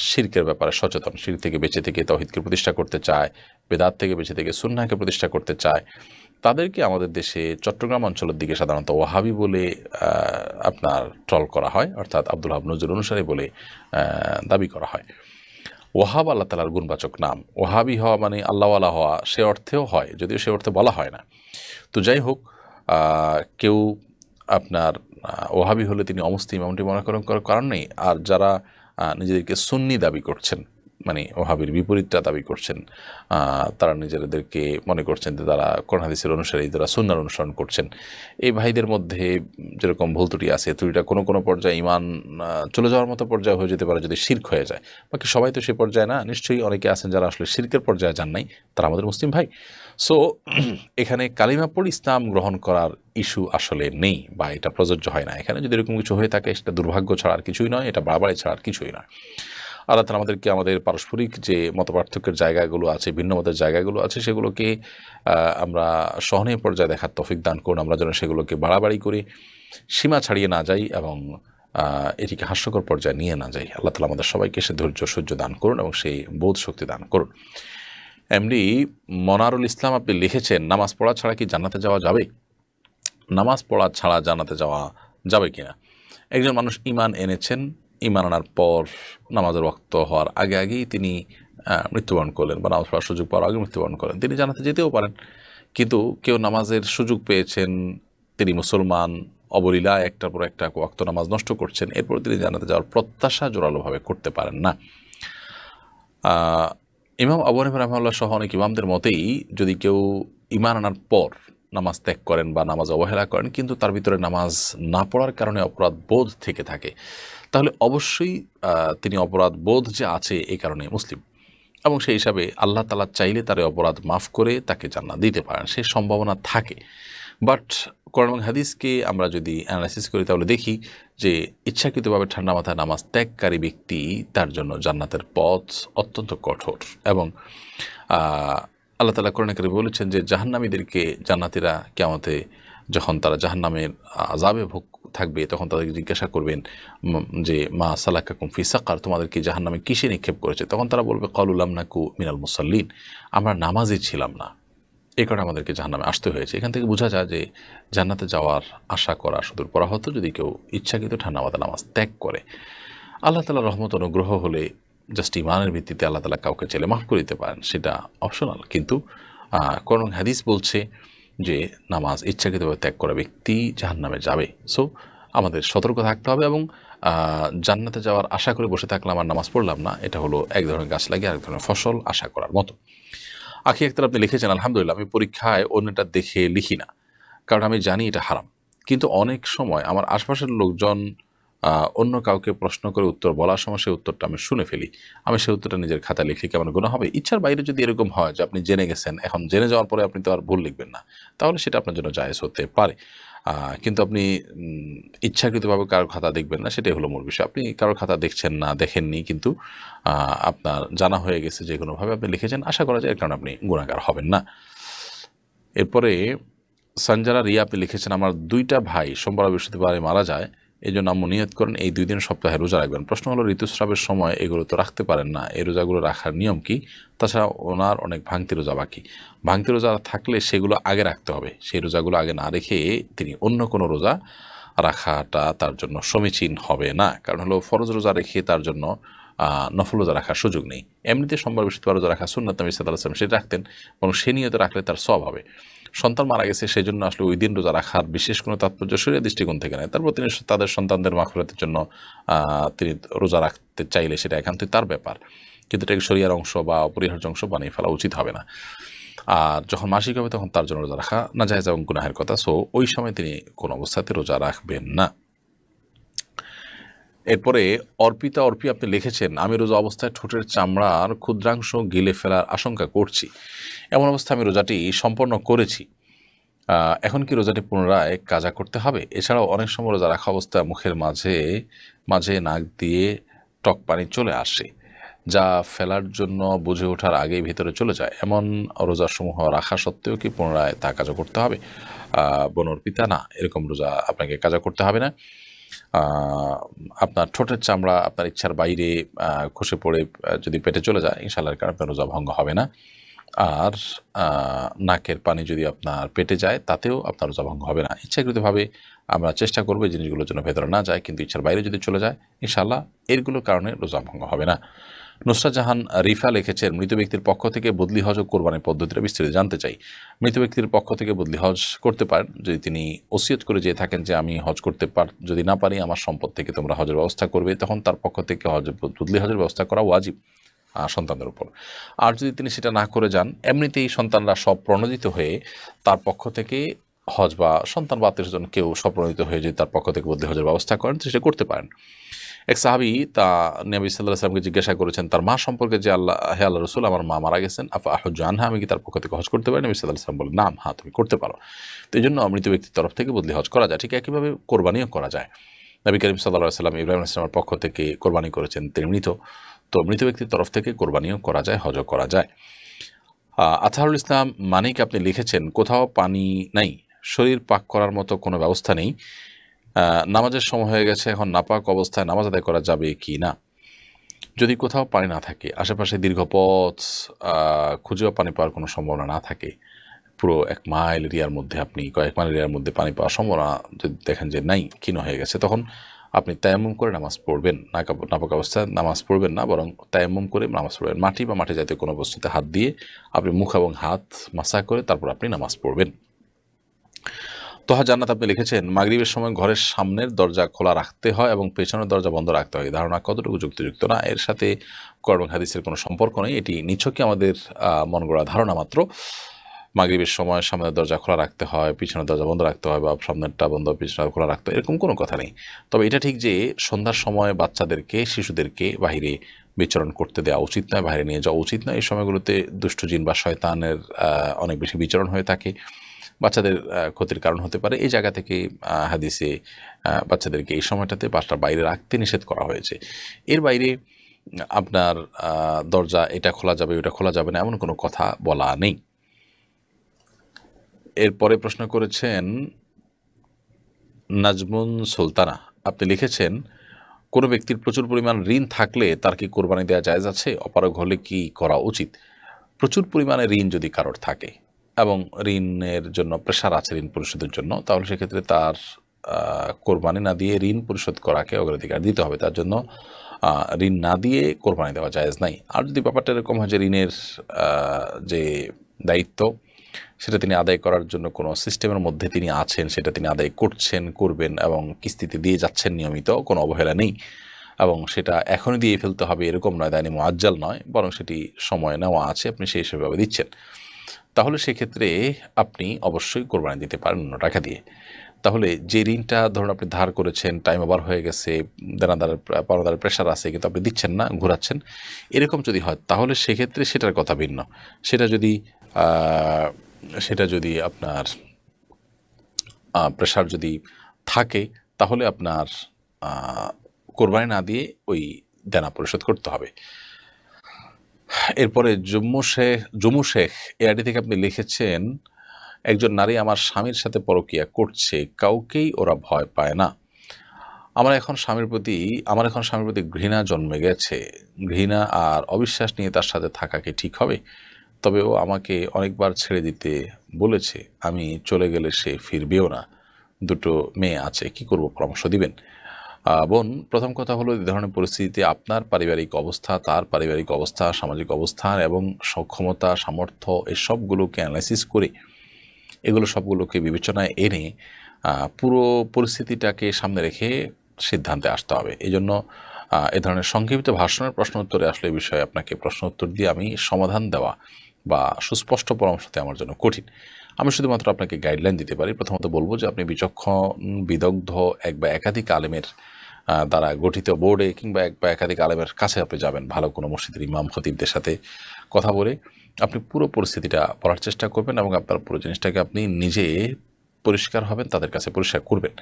শিরকের ব্যাপারে সচেতন, শিরক থেকে বেঁচে থেকে তাওহীদকে প্রতিষ্ঠা করতে চায়, বেদাত থেকে বেঁচে থেকে সুন্নাহকে প্রতিষ্ঠা করতে চায়, তাদেরকে আমাদের দেশে চট্টগ্রাম অঞ্চলের দিকে সাধারণত ওয়াহাবি বলে আপনার ট্রল করা হয়, অর্থাৎ আব্দুল ওয়াহাব নজরুল অনুসারী বলে দাবি করা হয়। ওয়াহাব আল্লাহ তাআলার গুণবাচক নাম। ওয়াহাবি হওয়া মানে আল্লাহওয়ালা হওয়া, সে অর্থেও হয়, যদিও সে অর্থে বলা হয় না। তো যাই হোক, কেউ আপনার ওয়াহাবি হলে তিনি অমুসলিম এমনটি মনে করার কারণ নেই। আর যারা নিজেদেরকে সুন্নি দাবি করছেন, মানে ওয়াহাবির বিপরীতটা দাবি করছেন, তারা নিজেদেরকে মনে করছেন যে তারা কোরআন হাদিসের অনুসারী, তারা সুন্নাহর অনুসরণ করছেন। এই ভাইদের মধ্যে যেরকম ভুল ত্রুটি আছে, ত্রুটিটা কোনো পর্যায়ে ঈমান চলে যাওয়ার মতো পর্যায়ে হয়ে যেতে পারে যদি শিরক হয়ে যায়। বাকি সবাই তো সে পর্যায়ে না, নিশ্চয়ই অনেকে আছেন যারা আসলে শিরকের পর্যায়ে যান নাই, তারা আমাদের মুসলিম ভাই। সো এখানে কালিমা পড়ে ইসলাম গ্রহণ করার ইস্যু আসলে নেই, বা এটা প্রযোজ্য হয় না। এখানে যদি এরকম কিছু হয়ে থাকে সেটা দুর্ভাগ্য ছাড়া আর কিছুই নয়, এটা বাড়াবাড়ি ছাড়া আর কিছুই নয়। আল্লাহ তাআলা আমাদেরকে আমাদের পারস্পরিক যে মতপার্থক্যের জায়গাগুলো আছে, ভিন্ন মতের জায়গাগুলো আছে, সেগুলোকে আমরা সহনীয় পর্যায়ে দেখার তৌফিক দান করুন। আমরা যেন সেগুলোকে বাড়াবাড়ি করে সীমা ছাড়িয়ে না যাই এবং এটিকে হাস্যকর পর্যায়ে নিয়ে না যাই। আল্লাহ তাআলা আমাদের সবাইকে সে ধৈর্য সহ্য দান করুন এবং সেই বোধ শক্তি দান করুন। এমডি মনারুল ইসলাম, আপনি লিখেছেন নামাজ পড়া ছাড়া কি জান্নাতে যাওয়া যাবে? নামাজ পড়া ছাড়া জান্নাতে যাওয়া যাবে কিনা? একজন মানুষ ঈমান এনেছেন, ঈমান আনার পর নামাজের ওয়াক্ত হওয়ার আগেই তিনি মৃত্যুবরণ করলেন, বা নামাজ পড়ার সুযোগ পাওয়ার আগে মৃত্যুবরণ করেন, তিনি জান্নাতে যেতেও পারেন। কিন্তু কেউ নামাজের সুযোগ পেয়েছেন, তিনি মুসলমান, অবলীলায় একটার পর একটা ওয়াক্ত নামাজ নষ্ট করছেন, এরপর তিনি জান্নাতে যাওয়ার প্রত্যাশা জোরালোভাবে করতে পারেন না। ইমাম আবু হানিফা রাহিমাহুল্লাহ সহ অনেক ইমামদের মতেই যদি কেউ ঈমান আনার পর নামাজ ত্যাগ করেন বা নামাজ অবহেলা করেন, কিন্তু তার ভিতরে নামাজ না পড়ার কারণে অপরাধ বোধ থেকে থাকে, তাহলে অবশ্যই তিনি অপরাধ বোধ যে আছে এই কারণে মুসলিম, এবং সেই হিসাবে আল্লাহ তাআলা চাইলে তার অপরাধ মাফ করে তাকে জান্নাত দিতে পারেন, সেই সম্ভাবনা থাকে। বাট কোরআন এবং হাদিসকে আমরা যদি অ্যানালাইসিস করি তাহলে দেখি যে ইচ্ছাকৃতভাবে ঠান্ডা মাথায় নামাজ ত্যাগকারী ব্যক্তি, তার জন্য জান্নাতের পথ অত্যন্ত কঠোর। এবং আল্লাহ তাআলা কোরআনে কারিমে বলেছেন যে জাহান্নামীদেরকে জান্নাতীরা কিয়ামতে যখন তারা জাহান্নামের আযাবে ভোগ থাকবে, তখন তাদেরকে জিজ্ঞাসা করবেন যে মা সালাকাকুম ফি সাকার, তোমাদেরকে জাহান্নামে কিসে নিক্ষেপ করেছে? তখন তারা বলবে ক্বালু লাম নাকু মিনাল মুসাল্লিন, আমরা নামাজই ছিলাম না, এই কারণে আমাদেরকে জাহান্নামে আসতে হয়েছে। এখান থেকে বোঝা যায় যে জান্নাতে যাওয়ার আশা করা সুদূর পরাহত যদি কেউ ইচ্ছাকৃত ঠান্ডা মাথায় নামাজ ত্যাগ করে। আল্লাহ তাআলার রহমত অনুগ্রহ হলে জাস্ট ইমানের ভিত্তিতে আল্লাহ তাআলা কাউকে চাইলে মাফ করে দিতে পারেন, সেটা অপশনাল। কিন্তু কোরআন হাদিস বলছে যে নামাজ ইচ্ছাকৃতভাবে ত্যাগ করা ব্যক্তি জাহান্নামে যাবে। সো আমাদের সতর্ক থাকতে হবে, এবং জান্নাতে যাওয়ার আশা করে বসে থাকলাম আর নামাজ পড়লাম না, এটা হলো এক ধরনের গাছ লাগিয়ে আরেক ধরনের ফসল আশা করার মতো। আখি আক্তার, আপনি লিখেছেন আলহামদুলিল্লাহ, আমি পরীক্ষায় অন্যটা দেখে লিখি না, কারণ আমি জানি এটা হারাম। কিন্তু অনেক সময় আমার আশপাশের লোকজন অন্য কাউকে প্রশ্ন করে উত্তর বলার সময় সেই উত্তরটা আমি শুনে ফেলি, আমি সেই উত্তরটা নিজের খাতায় লিখলে কেমন গুনাহ হবে? ইচ্ছার বাইরে যদি এরকম হয় যে আপনি জেনে গেছেন, এখন জেনে যাওয়ার পরে আপনি তো আর ভুল লিখবেন না, তাহলে সেটা আপনার জন্য জায়েজ হতে পারে। কিন্তু আপনি ইচ্ছাকৃতভাবে কারোর খাতা দেখবেন না, সেটাই হলো মূল বিষয়। আপনি কারোর খাতা দেখছেন না, দেখেননি, কিন্তু আপনার জানা হয়ে গেছে যে কোনোভাবে আপনি লিখেছেন, আশা করা যায় এর কারণে আপনি গুনাহগার হবেন না। এরপরে সঞ্জারা রিয়া, আপনি লিখেছেন আমার 2টা ভাই সোমবার বৃহস্পতিবারে মারা যায়, এই জন্য আম্মু নিয়ত করেন এই 2 দিন সপ্তাহে রোজা রাখবেন। প্রশ্ন হলো ঋতুস্রাবের সময় এগুলো তো রাখতে পারেন না, এই রোজাগুলো রাখার নিয়ম কি? তাছাড়া ওনার অনেক ভাঙতি রোজা বাকি, ভাঙতি রোজা থাকলে সেগুলো আগে রাখতে হবে, সেই রোজাগুলো আগে না রেখে তিনি অন্য কোনো রোজা রাখাটা তার জন্য সমীচীন হবে না। কারণ হলো ফরজ রোজা রেখে তার জন্য নফল রোজা রাখার সুযোগ নেই। এমনিতে সোমবার বৃহস্পতিবার রোজা রাখা সুন্নাত, নবী সাল্লাল্লাহু আলাইহি ওয়াসাল্লাম সেটা রাখতেন, এবং সে নিয়তে রাখলে তার সওয়াব হবে। সন্তান মারা গেছে সেই জন্য আসলে ওই দিন রোজা রাখার বিশেষ কোনো তাৎপর্য শরীরের দৃষ্টিকোণ থেকে নেয়। তারপর তিনি তাদের সন্তানদের মাগফিরাতের জন্য তিনি রোজা রাখতে চাইলে সেটা একান্তই তার ব্যাপার, কিন্তু এটাকে শরীয়র অংশ বা অপরিহার্য অংশ বানিয়ে ফেলা উচিত হবে না। আর যখন মাসিক হবে তখন তার জন্য রোজা রাখা নাজায়েজ এবং গুনাহের কথা, সো ওই সময় তিনি কোনো অবস্থাতে রোজা রাখবেন না। এরপরে অর্পিতা অর্পি আপনি লিখেছেন, আমি রোজা অবস্থায় ঠোঁটের চামড়ার ক্ষুদ্রাংশ গিলে ফেলার আশঙ্কা করছি। এমন অবস্থায় আমি রোজাটি সম্পন্ন করেছি, এখন কি রোজাটি পুনরায় কাজা করতে হবে? এছাড়াও অনেক সময় রোজা রাখা অবস্থায় মুখের মাঝে মাঝে নাক দিয়ে টক পানি চলে আসে, যা ফেলার জন্য বুঝে ওঠার আগেই ভিতরে চলে যায়। এমন রোজাসমূহ রাখা সত্ত্বেও কি পুনরায় তা কাজা করতে হবে? বোনর পিতা, না, এরকম রোজা আপনাকে কাজা করতে হবে না। আপনার ঠোঁটের চামড়া আপনার ইচ্ছার বাইরে খসে পড়ে যদি পেটে চলে যায়, ইনশাআল্লাহর কারণে আপনার রোজা ভঙ্গ হবে না। আর নাকের পানি যদি আপনার পেটে যায়, তাতেও আপনার রোজা ভঙ্গ হবে না। ইচ্ছাকৃতভাবে আমরা চেষ্টা করবো এই জিনিসগুলোর জন্য ভেতরে না যায়, কিন্তু ইচ্ছার বাইরে যদি চলে যায়, ইনশাআল্লাহ এরগুলোর কারণে রোজা ভঙ্গ হবে না। নুসরাত জাহান রিফা লিখেছেন, মৃত ব্যক্তির পক্ষ থেকে বদলি হজ ও কোরবানির পদ্ধতিটা বিস্তারিত জানতে চাই। মৃত ব্যক্তির পক্ষ থেকে বদলি হজ করতে পারেন যদি তিনি ওসিয়ত করে যেয়ে থাকেন যে আমি হজ করতে যদি না পারি আমার সম্পদ থেকে তোমরা হজের ব্যবস্থা করবে, তখন তার পক্ষ থেকে বদলি হজের ব্যবস্থা করা ওয়াজিব সন্তানদের উপর। আর যদি তিনি সেটা না করে যান, এমনিতেই সন্তানরা সব প্রণোদিত হয়ে তার পক্ষ থেকে হজ, বা সন্তান বা আত্মীয়স্বজন কেউ স্বপ্রণোদিত হয়ে যদি তার পক্ষ থেকে বদলি হজের ব্যবস্থা করেন, সেটা করতে পারেন। এক সাহাবী তা নবী সাল্লাল্লাহু আলাইহি ওয়াসাল্লামকে জিজ্ঞাসা করেছেন তার মা সম্পর্কে, যে হে আল্লাহ রাসূল, আমার মা মারা গেছেন, আফা আহুজ্জু আনহা, আমি কি তার পক্ষ থেকে হজ করতে পারি? নবী সাল্লাল্লাহু আলাইহি ওয়াসাল্লাম বলেন, নাম, হ্যাঁ তুমি করতে পারো। তো এই জন্য মৃত ব্যক্তির তরফ থেকে বদলি হজ করা যায়। ঠিক একইভাবে কোরবানিও করা যায়। নবী করিম সাল্লাল্লাহু আলাইহি ওয়াসাল্লাম ইব্রাহিম আলাইহিস সালামের পক্ষ থেকে কোরবানি করেছেন, তিনি মৃত, তো মৃত ব্যক্তির তরফ থেকে কোরবানিও করা যায়, হজও করা যায়। আতহারুল ইসলাম মানিক আপনি লিখেছেন, কোথাও পানি নাই, শরীর পাক করার মতো কোনো ব্যবস্থা নেই, নামাজের সময় হয়ে গেছে, এখন নাপাক অবস্থায় নামাজ আদায় করা যাবে কি না? যদি কোথাও পানি না থাকে, আশেপাশে দীর্ঘ পথ খুঁজেও পানি পাওয়ার কোনো সম্ভাবনা না থাকে, পুরো 1 মাইল এরিয়ার মধ্যে আপনি কয়েক মাইল এরিয়ার মধ্যে পানি পাওয়ার সম্ভাবনা যদি দেখেন যে নাই, ক্ষীণ হয়ে গেছে, তখন আপনি তায়াম্মুম করে নামাজ পড়বেন। নাপাক অবস্থায় নামাজ পড়বেন না, বরং তায়াম্মুম করে নামাজ পড়বেন। মাটি বা মাটি জাতীয় কোনো বস্তুতে হাত দিয়ে আপনি মুখ এবং হাত মাসা করে তারপর আপনি নামাজ পড়বেন। তোহা জান্নাত আপনি লিখেছেন, মাগরিবের সময় ঘরের সামনের দরজা খোলা রাখতে হয় এবং পেছনের দরজা বন্ধ রাখতে হয়, ধারণা কতটুকু যুক্তিযুক্ত? না, এর সাথে কোরআন হাদিসের কোনো সম্পর্ক নেই, এটি নিছকই আমাদের মন গড়া ধারণা মাত্র। মাগরিবের সময় সামনের দরজা খোলা রাখতে হয়, পিছনের দরজা বন্ধ রাখতে হয়, বা সামনেরটা বন্ধ পিছনের খোলা রাখতে হয়, এরকম কোনো কথা নেই। তবে এটা ঠিক যে সন্ধ্যার সময় বাচ্চাদেরকে, শিশুদেরকে বাহিরে বিচরণ করতে দেওয়া উচিত নয়, বাইরে নিয়ে যাওয়া উচিত নয়। এই সময়গুলোতে দুষ্ট জিন বা শয়তানের অনেক বেশি বিচরণ হয়ে থাকে, বাচ্চাদের ক্ষতির কারণ হতে পারে। এই জায়গা থেকে হাদিসে বাচ্চাদেরকে এই সময়টাতে বাসার বাইরে রাখতে নিষেধ করা হয়েছে। এর বাইরে আপনার দরজা এটা খোলা যাবে ওটা খোলা যাবে না, এমন কোনো কথা বলা নেই। এরপরে প্রশ্ন করেছেন নাজমুন সুলতানা, আপনি লিখেছেন, কোনো ব্যক্তির প্রচুর পরিমাণ ঋণ থাকলে তার কি কোরবানি দেওয়া জায়েজ আছে? অপারগ হলে কি করা উচিত? প্রচুর পরিমাণে ঋণ যদি কারোর থাকে এবং ঋণের জন্য প্রেশার আছে ঋণ পরিশোধের জন্য, তাহলে সেক্ষেত্রে তার কোরবানি না দিয়ে ঋণ পরিশোধ করাকে অগ্রাধিকার দিতে হবে। তার জন্য ঋণ না দিয়ে কোরবানি দেওয়া জায়েজ নাই। আর যদি ব্যাপারটা এরকম হয় যে ঋণের যে দায়িত্ব সেটা তিনি আদায় করার জন্য কোনো সিস্টেমের মধ্যে তিনি আছেন, সেটা তিনি আদায় করবেন এবং কিস্তিতে দিয়ে যাচ্ছেন নিয়মিত, কোনো অবহেলা নেই, এবং সেটা এখনই দিয়ে ফেলতে হবে এরকম নয়, দায়নি মুআজ্জাল নয়, বরং সেটি সময় নেওয়া আছে, আপনি সেই হিসেবে দিচ্ছেন, তাহলে সেক্ষেত্রে আপনি অবশ্যই কোরবানি দিতে পারেন অন্য টাকা দিয়ে। তাহলে যে ঋণটা ধরুন আপনি ধার করেছেন, টাইম ওভার হয়ে গেছে, পাওনাদারের প্রেশার আছে, কিন্তু আপনি দিচ্ছেন না, ঘোরাচ্ছেন, এরকম যদি হয় তাহলে সেক্ষেত্রে সেটার কথা ভিন্ন। সেটা যদি আপনার প্রেশার যদি থাকে, তাহলে আপনার কোরবানি না দিয়ে ওই দেনা পরিশোধ করতে হবে। এরপরে জম্মু শেখ এআইডি থেকে আপনি লিখেছেন, একজন নারী আমার স্বামীর সাথে পরকীয়া করছে, কাউকেই ওরা ভয় পায় না। আমার এখন স্বামীর প্রতি ঘৃণা জন্মে গেছে। ঘৃণা আর অবিশ্বাস নিয়ে তার সাথে থাকা কি ঠিক হবে? তবে ও আমাকে অনেকবার ছেড়ে দিতে বলেছে, আমি চলে গেলে সে ফিরবেও না। 2 মেয়ে আছে, কি করব, পরামর্শ দিবেন? বোন, প্রথম কথা হলো, এই ধরনের পরিস্থিতিতে আপনার পারিবারিক অবস্থা, তার পারিবারিক অবস্থা, সামাজিক অবস্থান এবং সক্ষমতা, সামর্থ্য, এই সবগুলোকে অ্যানালাইসিস করে এগুলো সবগুলোকে বিবেচনায় এনে পুরো পরিস্থিতিটাকে সামনে রেখে সিদ্ধান্তে আসতে হবে। এই জন্য এ ধরনের সংক্ষিপ্ত ভাষণের প্রশ্ন উত্তরে আসলে এই বিষয়ে আপনাকে প্রশ্ন উত্তর দিয়ে আমি সমাধান দেওয়া বা সুস্পষ্ট পরামর্শ দেওয়া আমার জন্য কঠিন। আমি শুধুমাত্র আপনাকে গাইডলাইন দিতে পারি। প্রথমত বলবো যে আপনি বিচক্ষণ, বিদগ্ধ এক বা একাধিক আলেমের দ্বারা গঠিত বোর্ডে কিংবা এক বা একাধিক আলেমের কাছে আপনি যাবেন, ভালো কোনো মসজিদের ইমাম খতিবদের সাথে কথা বলে আপনি পুরো পরিস্থিতিটা বলার চেষ্টা করবেন এবং আপনার পুরো জিনিসটাকে আপনি নিজে পরিষ্কার হবেন, তাদের কাছে পরিষ্কার করবেন।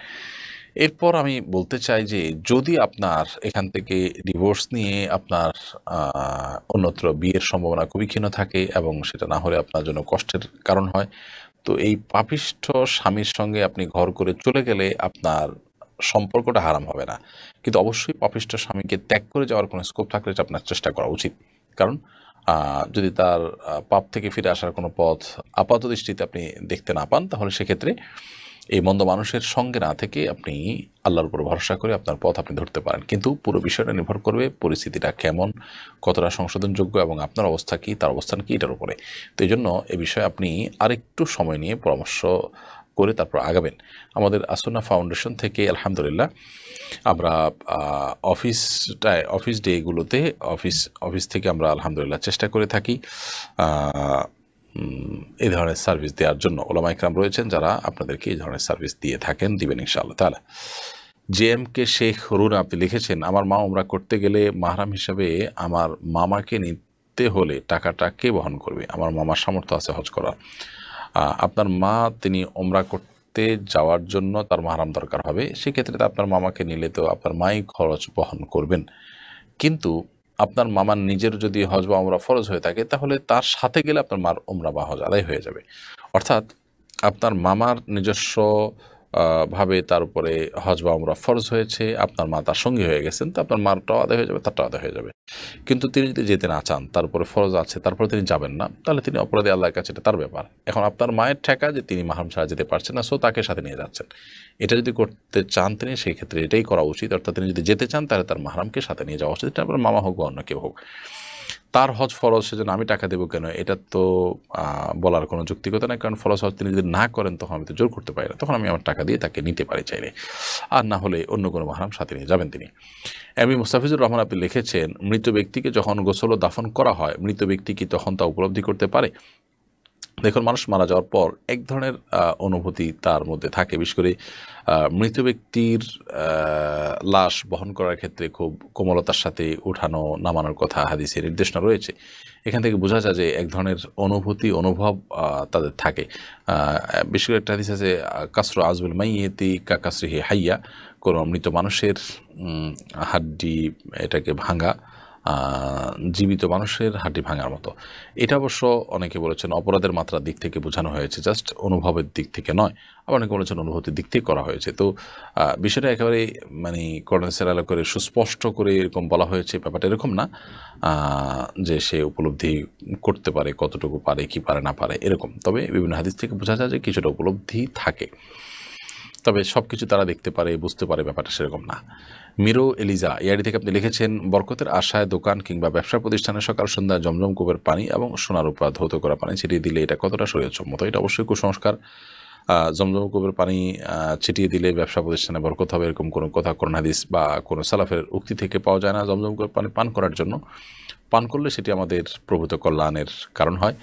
এরপর আমি বলতে চাই যে যদি আপনার এখান থেকে ডিভোর্স নিয়ে আপনার অন্যত্র বিয়ের সম্ভাবনা খুবই ক্ষীণ থাকে এবং সেটা না হলে আপনার জন্য কষ্টের কারণ হয়, তো এই পাপিষ্ঠ স্বামীর সঙ্গে আপনি ঘর করে চলে গেলে আপনার সম্পর্কটা হারাম হবে না, কিন্তু অবশ্যই পাপিষ্ঠ স্বামীকে ত্যাগ করে যাওয়ার কোনো স্কোপ থাকলে এটা আপনার চেষ্টা করা উচিত। কারণ যদি তার পাপ থেকে ফিরে আসার কোনো পথ আপাত দৃষ্টিতে আপনি দেখতে না পান, তাহলে সেক্ষেত্রে এই মন্দ মানুষের সঙ্গে না থেকে আপনি আল্লাহর উপর ভরসা করে আপনার পথ আপনি ধরতে পারেন। কিন্তু পুরো বিষয়টা নির্ভর করবে পরিস্থিতিটা কেমন, কতটা সংশোধনযোগ্য এবং আপনার অবস্থা কী, তার অবস্থান কী, এটার উপরে। তো এই জন্য এ বিষয়ে আপনি আরেকটু সময় নিয়ে পরামর্শ করে তারপর আগাবেন। আমাদের আসুন্না ফাউন্ডেশন থেকে আলহামদুলিল্লাহ আমরা অফিস ডেগুলোতে অফিস থেকে আমরা আলহামদুলিল্লাহ চেষ্টা করে থাকি এই ধরনের সার্ভিস দেওয়ার জন্য। ওলামা ইকরাম রয়েছেন যারা আপনাদেরকে এই ধরনের সার্ভিস দিয়ে থাকেন, দিবেন ইনশাআল্লাহ তাআলা। JMK শেখ রুনা আপনি লিখেছেন, আমার মা উমরা করতে গেলে মাহরাম হিসাবে আমার মামাকে নিতে হলে টাকাটা কে বহন করবে? আমার মামার সামর্থ্য আছে হজ করা। আপনার মা তিনি উমরা করতে যাওয়ার জন্য তার মাহরাম দরকার হবে, সেক্ষেত্রে তো আপনার মামাকে নিলে তো আপনার মাই খরচ বহন করবেন। কিন্তু আপনার মামার নিজের যদি হজ বা উমরা ফরজ হয়ে থাকে, তাহলে তার সাথে গেলে আপনার মার উমরা বা হজ আদায় হয়ে যাবে। অর্থাৎ আপনার মামার নিজস্ব ভাবে তার উপরে হজ বা উমরা ফরজ হয়েছে, আপনার মা তার সঙ্গী হয়ে গেছেন, তো আপনার মারটাও আদায় হয়ে যাবে, তারটাও আদায় হয়ে যাবে। কিন্তু তিনি যদি যেতে না চান, তার উপরে ফরজ আছে, তারপরে তিনি যাবেন না, তাহলে তিনি অপরাধী, আল্লাহর কাছে এটা তার ব্যাপার। এখন আপনার মায়ের ঠেকা যে তিনি মাহরাম ছাড়া যেতে পারছেন না, সো তাকে সাথে নিয়ে যাচ্ছেন। এটা যদি করতে চান তিনি, সেই ক্ষেত্রে এটাই করা উচিত। অর্থাৎ তিনি যদি যেতে চান, তাহলে তার মাহরামকে সাথে নিয়ে যাওয়া উচিত। এটা আপনার মামা হোক বা অন্য কেউ হোক। তার হজ ফরজ, সেজন্য আমি টাকা দেবো কেন, এটা তো বলার কোনো যৌক্তিকতা নেই। কারণ ফরজ হজ তিনি যদি না করেন, তখন আমি তো জোর করতে পারি না, তখন আমি আমার টাকা দিয়ে তাকে নিতে পারি চাইলে। আর না হলে অন্য কোনো মাহরাম সাথে নিয়ে যাবেন তিনি। এমনি মুস্তাফিজুর রহমান আপনি লিখেছেন, মৃত ব্যক্তিকে যখন গোসল ও দাফন করা হয়, মৃত ব্যক্তি কি তখন তা উপলব্ধি করতে পারে? দেখুন, মানুষ মারা যাওয়ার পর এক ধরনের অনুভূতি তার মধ্যে থাকে। বিশেষ করে মৃত ব্যক্তির লাশ বহন করার ক্ষেত্রে খুব কোমলতার সাথে উঠানো নামানোর কথা হাদিসে নির্দেশনা রয়েছে। এখান থেকে বোঝা যায় যে এক ধরনের অনুভব তাদের থাকে। বিশেষ করে একটা হাদিস আছে, কাসরু আজবুল মাইয়িতি কা কাসরিহি হাইয়া, কোনো মৃত মানুষের হাড্ডি এটাকে ভাঙা জীবিত মানুষের হাড্ডি ভাঙার মতো। এটা অবশ্য অনেকে বলেছেন অপরাধের মাত্রার দিক থেকে বোঝানো হয়েছে, জাস্ট অনুভবের দিক থেকে নয়। আবার অনেকে বলেছেন অনুভূতির দিক থেকে করা হয়েছে। তো বিষয়টা একেবারে মানে কর্ডেন্সের আলো করে সুস্পষ্ট করে এরকম বলা হয়েছে, ব্যাপারটা এরকম না যে সে উপলব্ধি করতে পারে, কতটুকু পারে, কি পারে না পারে এরকম। তবে বিভিন্ন হাদিস থেকে বোঝা যায় যে কিছুটা উপলব্ধি থাকে, তবে সব কিছু তারা দেখতে পারে, বুঝতে পারে, ব্যাপারটা সেরকম না। মিরো এলিজা ইয়ারি থেকে আপনি লিখেছেন, বরকতের আশায় দোকান কিংবা ব্যবসা প্রতিষ্ঠানে সকাল সন্ধ্যা জমজম কূপের পানি এবং সোনার উপর ধৌত করা পানি ছিটিয়ে দিলে এটা কতটা শরীয়তসম্মত? এটা অবশ্যই কুসংস্কার। জমজম কূপের পানি ছিটিয়ে দিলে ব্যবসা প্রতিষ্ঠানে বরকত হবে, এরকম কোনো কথা কোরআন হাদিস বা কোনো সালাফের উক্তি থেকে পাওয়া যায় না। জমজম কূপের পানি পান করার জন্য, পান করলে সেটি আমাদের প্রভূত কল্যাণের কারণ হয়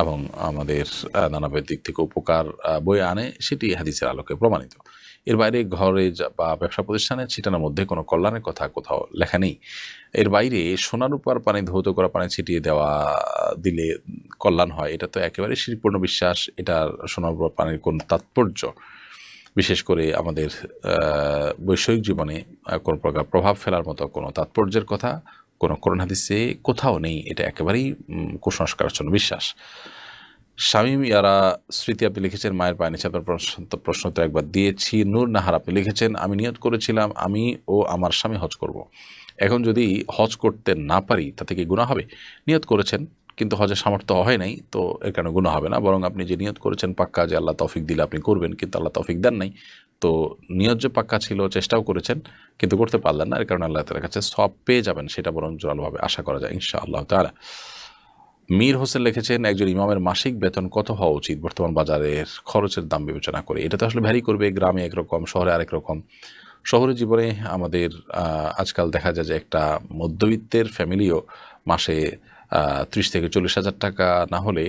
এবং আমাদের নানাবিধ দিক থেকে উপকার বয়ে আনে, সেটি হাদিসের আলোকে প্রমাণিত। এর বাইরে ঘরে বা ব্যবসা প্রতিষ্ঠানে ছিটানোর মধ্যে কোনো কল্যাণের কথা কোথাও লেখা নেই। এর বাইরে সোনার উপর পানি ধৌত করা পানি ছিটিয়ে দিলে কল্যাণ হয়, এটা তো একেবারে শিরপূর্ণ বিশ্বাস। এটার সোনার উপর পানির কোন তাৎপর্য, বিশেষ করে আমাদের বৈষয়িক জীবনে কোনো প্রকার প্রভাব ফেলার মতো কোনো তাৎপর্যের কথা কোনো কোরআন হাদিসে কোথাও নেই। এটা একেবারেই কুসংস্কারাচ্ছন্ন বিশ্বাস। শামীম ইয়ারা স্মৃতি আপনি লিখেছেন, মায়ের পায়ে নিচে আপনার প্রশ্ন তো একবার দিয়েছি। নূর নাহার আপনি লিখেছেন, আমি নিয়ত করেছিলাম আমি ও আমার স্বামী হজ করব। এখন যদি হজ করতে না পারি তাতে কি গুনাহ হবে? নিয়ত করেছেন কিন্তু হজের সামর্থ্য হয় নাই, তো এর কারণে গুনাহ হবে না। বরং আপনি যে নিয়ত করেছেন পাক্কা, যে আল্লাহ তৌফিক দিলে আপনি করবেন, কিন্তু আল্লাহ তৌফিক দেন নাই, তো নিয়ত যে পাক্কা ছিল, চেষ্টাও করেছেন কিন্তু করতে পারলেন না, এর কারণে আল্লাহ তাআলার কাছে সওয়াব পেয়ে যাবেন, সেটা বরং জোরালোভাবে আশা করা যায় ইনশাআল্লাহ তাআলা। মীর হোসেন লিখেছেন, একজন ইমামের মাসিক বেতন কত হওয়া উচিত বর্তমান বাজারের খরচের দাম বিবেচনা করে? এটা তো আসলে ভ্যারি করবে, গ্রামে একরকম, শহরে আরেক রকম। শহরের জীবনে আমাদের আজকাল দেখা যায় যে একটা মধ্যবিত্তের ফ্যামিলিও মাসে 30 থেকে 40 হাজার টাকা না হলে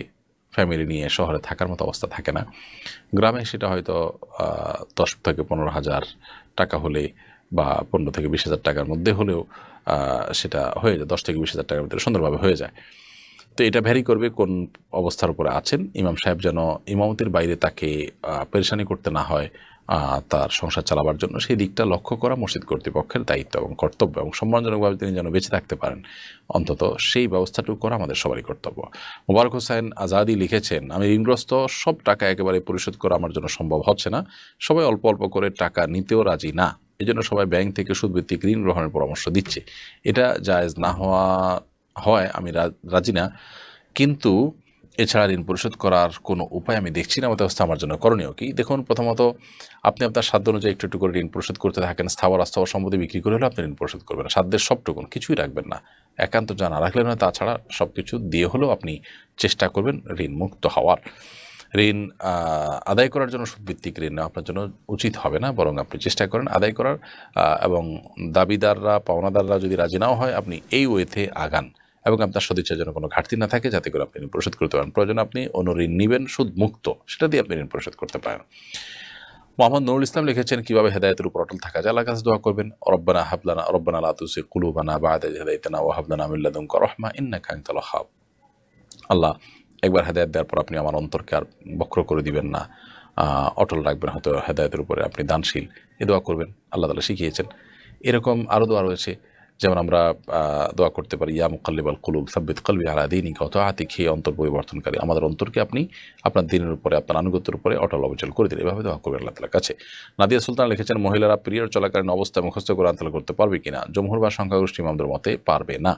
ফ্যামিলি নিয়ে শহরে থাকার মতো অবস্থা থাকে না। গ্রামে সেটা হয়তো 10 থেকে 15 হাজার টাকা হলে বা 15 থেকে 20 হাজার টাকার মধ্যে হলেও সেটা হয়ে যায়, 10 থেকে 20 হাজার টাকার মধ্যে সুন্দরভাবে হয়ে যায়। তো এটা ভ্যারি করবে কোন অবস্থার উপরে আছেন। ইমাম সাহেব যেন ইমামতির বাইরে তাকে পেরেশানি করতে না হয় তার সংসার চালাবার জন্য, সেই দিকটা লক্ষ্য করা মসজিদ কর্তৃপক্ষের দায়িত্ব এবং কর্তব্য, এবং সম্মানজনকভাবে তিনি যেন বেঁচে থাকতে পারেন অন্তত সেই ব্যবস্থাটুকু করা আমাদের সবারই কর্তব্য। মোবারক হোসেন আজাদি লিখেছেন, আমি ঋণগ্রস্ত, সব টাকা একেবারে পরিশোধ করা আমার জন্য সম্ভব হচ্ছে না, সবাই অল্প অল্প করে টাকা নিতেও রাজি না, এই জন্য সবাই ব্যাংক থেকে সুদভিত্তিক ঋণ গ্রহণের পরামর্শ দিচ্ছে। এটা জায়েজ না হয় আমি রাজি না, কিন্তু এছাড়া ঋণ পরিশোধ করার কোনো উপায় আমি দেখছি না। মতো অবস্থা আমার জন্য করণীয় কি? দেখুন, প্রথমত আপনি আপনার সাধ্য অনুযায়ী একটু একটু করে ঋণ পরিশোধ করতে থাকেন। স্থাবর অস্থাবর সম্পত্তি বিক্রি করে হলেও আপনি ঋণ পরিশোধ করবেন না, সাধ্যের সবটুকুন, কিছুই রাখবেন না, একান্ত যা না রাখলেন না, তাছাড়া সব কিছু দিয়ে হলেও আপনি চেষ্টা করবেন ঋণ মুক্ত হওয়ার। ঋণ আদায় করার জন্য সুদভিত্তিক ঋণ নেওয়া আপনার জন্য উচিত হবে না, বরং আপনি চেষ্টা করেন আদায় করার, এবং দাবিদাররা, পাওনাদাররা যদি রাজি নাও হয় আপনি এই ওয়েতে আগান, এবং আপনার সদিচ্ছার জন্য কোনো ঘাটতি না থাকে, যাতে করে আপনি ঋণ পরিশোধ করতে পারেন। প্রয়োজনে আপনি অন্য ঋণ নেবেন সুদ মুক্ত, সেটা দিয়ে আপনি ঋণ পরিশোধ করতে পারেন। মোহাম্মদ নুরুল ইসলাম লিখেছেন, কিভাবে হেদায়েতের উপর অটল থাকা যায়? আল্লাহর কাছে দোয়া করবেন, রব্বানা লা তুযিগ কুলুবানা বা'দা ইয হাদাইতানা ওয়া হাব লানা মিন লাদুনকা রাহমা ইন্নাকা আনতাল ওয়াহ্হাব। আল্লাহ, একবার হেদায়েত দেওয়ার পর আপনি আমার অন্তরকে আর বক্র করে দিবেন না, অটল রাখবেন হয়তো হেদায়েতের উপরে, আপনি দানশীল, এ দোয়া করবেন, আল্লাহ তাআলা শিখিয়েছেন। এরকম আরও দোয়া রয়েছে, যেমন আমরা দোয়া করতে পারি, ইয়া মুকাল্লিবাল কুলুব সাব্বিত কলবি আলা দীনিকা ওয়া তাআতিক, হে অন্তর পরিবর্তনকারী, আমাদের অন্তরকে আপনি আপনার দ্বীনের উপরে, আপনার আনুগত্যের উপরে অটল অবিচল করে দিন। এভাবে দোয়া করবেন আল্লাহ তাআলার কাছে। নাদিয়া সুলতান লিখেছেন, মহিলারা পিরিয়ড চলাকালীন অবস্থায় মুখস্থ কোরআন তেলাওয়াত করতে পারবে কিনা? জমহুর বা সংখ্যাগরিষ্ঠ ইমামদের মতে পারবে না।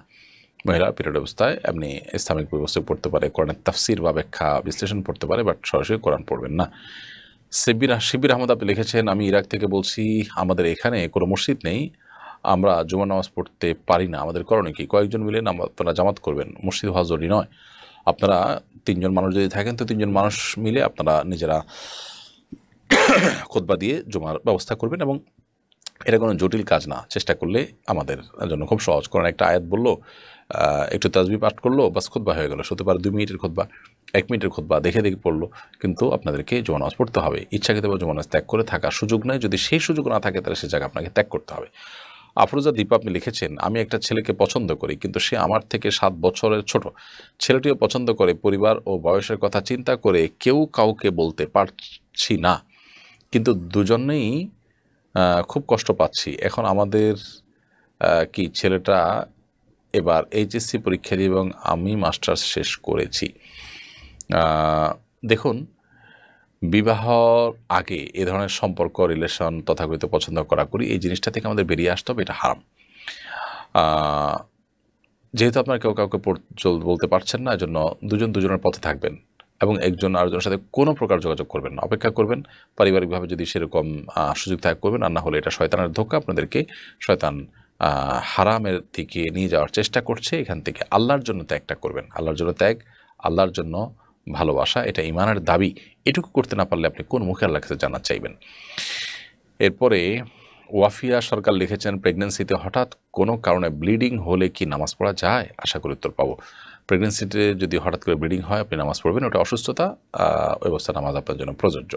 মহিলা পিরিয়ড অবস্থায় এমনি ইসলামিক ব্যবস্থা পড়তে পারে, কোরআনের তাফসির বা ব্যাখ্যা বিশ্লেষণ পড়তে পারে, বাট সরাসরি কোরআন পড়বেন না। শিবির আহমদ আপনি লিখেছেন, আমি ইরাক থেকে বলছি, আমাদের এখানে কোনো মসজিদ নেই, আমরা জুমার নামাজ পড়তে পারি না, আমাদের করণীয় কি? কয়েকজন মিলে আপনারা জামাত করবেন, মসজিদ হওয়া জরুরি নয়। আপনারা 3জন মানুষ যদি থাকেন তো 3জন মানুষ মিলে আপনারা নিজেরা খুতবা দিয়ে জুমার ব্যবস্থা করবেন, এবং এটা কোনো জটিল কাজ না, চেষ্টা করলে আমাদের জন্য খুব সহজ। কোরআন একটা আয়াত বললো, একটু তাসবিহ পাঠ করলো, বাস খুতবা হয়ে গেল। হতে পারে 2 মিনিটের খুতবা, 1 মিনিটের খুতবা, দেখে দেখে পড়লো, কিন্তু আপনাদেরকে জুমা নামাজ পড়তে হবে। ইচ্ছাকৃতভাবে জুমা নামাজ ত্যাগ করে থাকার সুযোগ নেই, যদি সেই সুযোগ না থাকে তাহলে সে জায়গা আপনাকে ত্যাগ করতে হবে। আফরোজা দীপা আপনি লিখেছেন, আমি একটা ছেলেকে পছন্দ করি, কিন্তু সে আমার থেকে 7 বছরের ছোট। ছেলেটিও পছন্দ করে, পরিবার ও বয়সের কথা চিন্তা করে কেউ কাউকে বলতে পারছি না, কিন্তু দুজনেই খুব কষ্ট পাচ্ছি। এখন আমাদের কি, ছেলেটা এবার এইচএসসি পরীক্ষা দিয়ে এবং আমি মাস্টার্স শেষ করেছি। দেখুন, বিবাহর আগে এ ধরনের সম্পর্ক, রিলেশন, তথাকথিত পছন্দ করা করি, এই জিনিসটা থেকে আমাদের বেরিয়ে আসতে হবে, এটা হারাম। যেহেতু আপনার কেউ কাউকে বলতে পারছেন না, এজন্য দুজনের পথে থাকবেন, এবং একজন আরেকজনের সাথে কোনো প্রকার যোগাযোগ করবেন না, অপেক্ষা করবেন। পারিবারিকভাবে যদি সেরকম সুযোগ থাকে করবেন, আর না হলে এটা শয়তানের ধোঁকা, আপনাদেরকে শয়তান হারামের দিকে নিয়ে যাওয়ার চেষ্টা করছে। এখান থেকে আল্লাহর জন্য ত্যাগটা করবেন, আল্লাহর জন্য ত্যাগ, আল্লাহর জন্য ভালোবাসা, এটা ইমানের দাবি। এটুকু করতে না পারলে আপনি কোন মুখে আল্লাহর কাছে জান্নাত চাইবেন? এরপরে ওয়াফিয়া সরকার লিখেছেন, প্রেগনেন্সিতে হঠাৎ কোনো কারণে ব্লিডিং হলে কি নামাজ পড়া যায়? আশা করি উত্তর পাবো। প্রেগনেন্সিতে যদি হঠাৎ করে ব্লিডিং হয়, আপনি নামাজ পড়বেন, ওটা অসুস্থতা, ওই অবস্থা নামাজ আপনার জন্য প্রযোজ্য।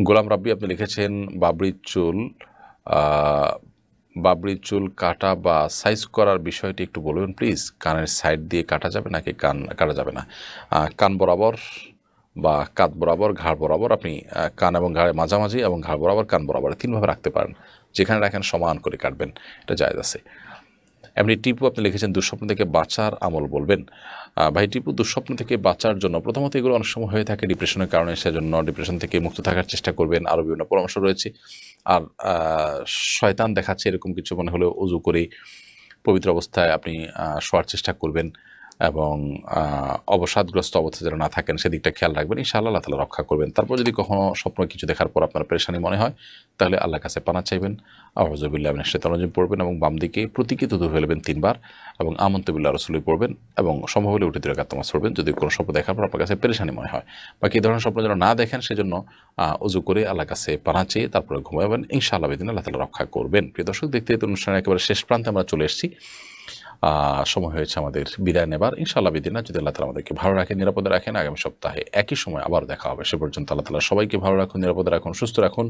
গোলাম রাব্বি আপনি লিখেছেন, বাবরির চুল কাটা বা সাইজ করার বিষয়টি একটু বলবেন প্লিজ। কানের সাইড দিয়ে কাটা যাবে নাকি কান কাটা যাবে না? কান বরাবর বা কাঁধ বরাবর, ঘাড় বরাবর, আপনি কান এবং ঘাড়ের মাঝামাঝি এবং ঘাড় বরাবর, কান বরাবর, 3ভাবে রাখতে পারেন, যেখানে রাখেন সমান করে কাটবেন, এটা জায়েজ আছে। এমনি টিপু আপনি লিখেছেন, দুঃস্বপ্ন থেকে বাঁচার আমল বলবেন। ভাই টিপু, দুঃস্বপ্ন থেকে বাঁচার জন্য প্রথমত এগুলো অনেক সময় হয়ে থাকে ডিপ্রেশনের কারণে, সেজন্য ডিপ্রেশন থেকে মুক্ত থাকার চেষ্টা করবেন, আরও বিভিন্ন পরামর্শ রয়েছে। আর শয়তান দেখাচ্ছে এরকম কিছু মনে হলেও উজু করে পবিত্র অবস্থায় আপনি শোয়ার চেষ্টা করবেন। এবং অবসাদগ্রস্ত অবস্থা যেন না থাকেন সেদিকটা খেয়াল রাখবেন, ইনশাআল্লাহ আল্লাহ তাআলা রক্ষা করবেন। তারপর যদি কখনো স্বপ্ন কিছু দেখার পর আপনার পেরেশানি মনে হয়, তাহলে আল্লাহর কাছে পানাহ চাইবেন, আউযু বিল্লাহি মিনাশ শাইতানির রাজিম পড়বেন এবং বাম দিকে প্রতীকী দুধু ফেলবেন 3 বার এবং আমানতু বিল্লাহি রাসূলি পড়বেন এবং সম্ভব হলে উঠে 2 রাকাত নামাজ পড়বেন যদি কোনো স্বপ্ন দেখার পর আপনার কাছে পেরেশানি মনে হয়। বাকি এই ধরনের স্বপ্ন যেন না দেখেন সেজন্য ওযু করে আল্লাহর কাছে পানাহ চেয়ে তারপরে ঘুমাবেন, ইনশাআল্লাহ বিদিন আল্লাহ তাআলা রক্ষা করবেন। প্রিয় দর্শক, দেখতে দেখতে অনুষ্ঠানের একেবারে শেষ প্রান্তে আমরা চলে এসেছি। সময় হয়েছে আমাদের বিদায় নেবার। ইনশাআল্লাহ বিদিনা যদি আল্লাহ তাআলা আমাদেরকে ভালো রাখেন, নিরাপদে রাখেন, আগামী সপ্তাহে একই সময় আবার দেখা হবে। সে পর্যন্ত আল্লাহ তাআলা সবাইকে ভালো রাখুন, নিরাপদে রাখুন, সুস্থ রাখুন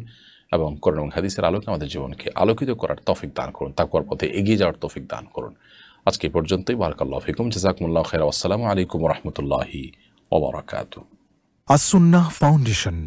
এবং কোরআন এবং হাদিসের আলোকে আমাদের জীবনকে আলোকিত করার তৌফিক দান করুন, তাকওয়ার পথে এগিয়ে যাওয়ার তৌফিক দান করুন। আজকে এই পর্যন্তই। বারাকাল্লাহু ফিকুম, জাযাকুমুল্লাহু খাইরা, ওয়াসসালামু আলাইকুম ওয়া রাহমাতুল্লাহি ওয়া বারাকাতুহু। আসুন্নাহ ফাউন্ডেশন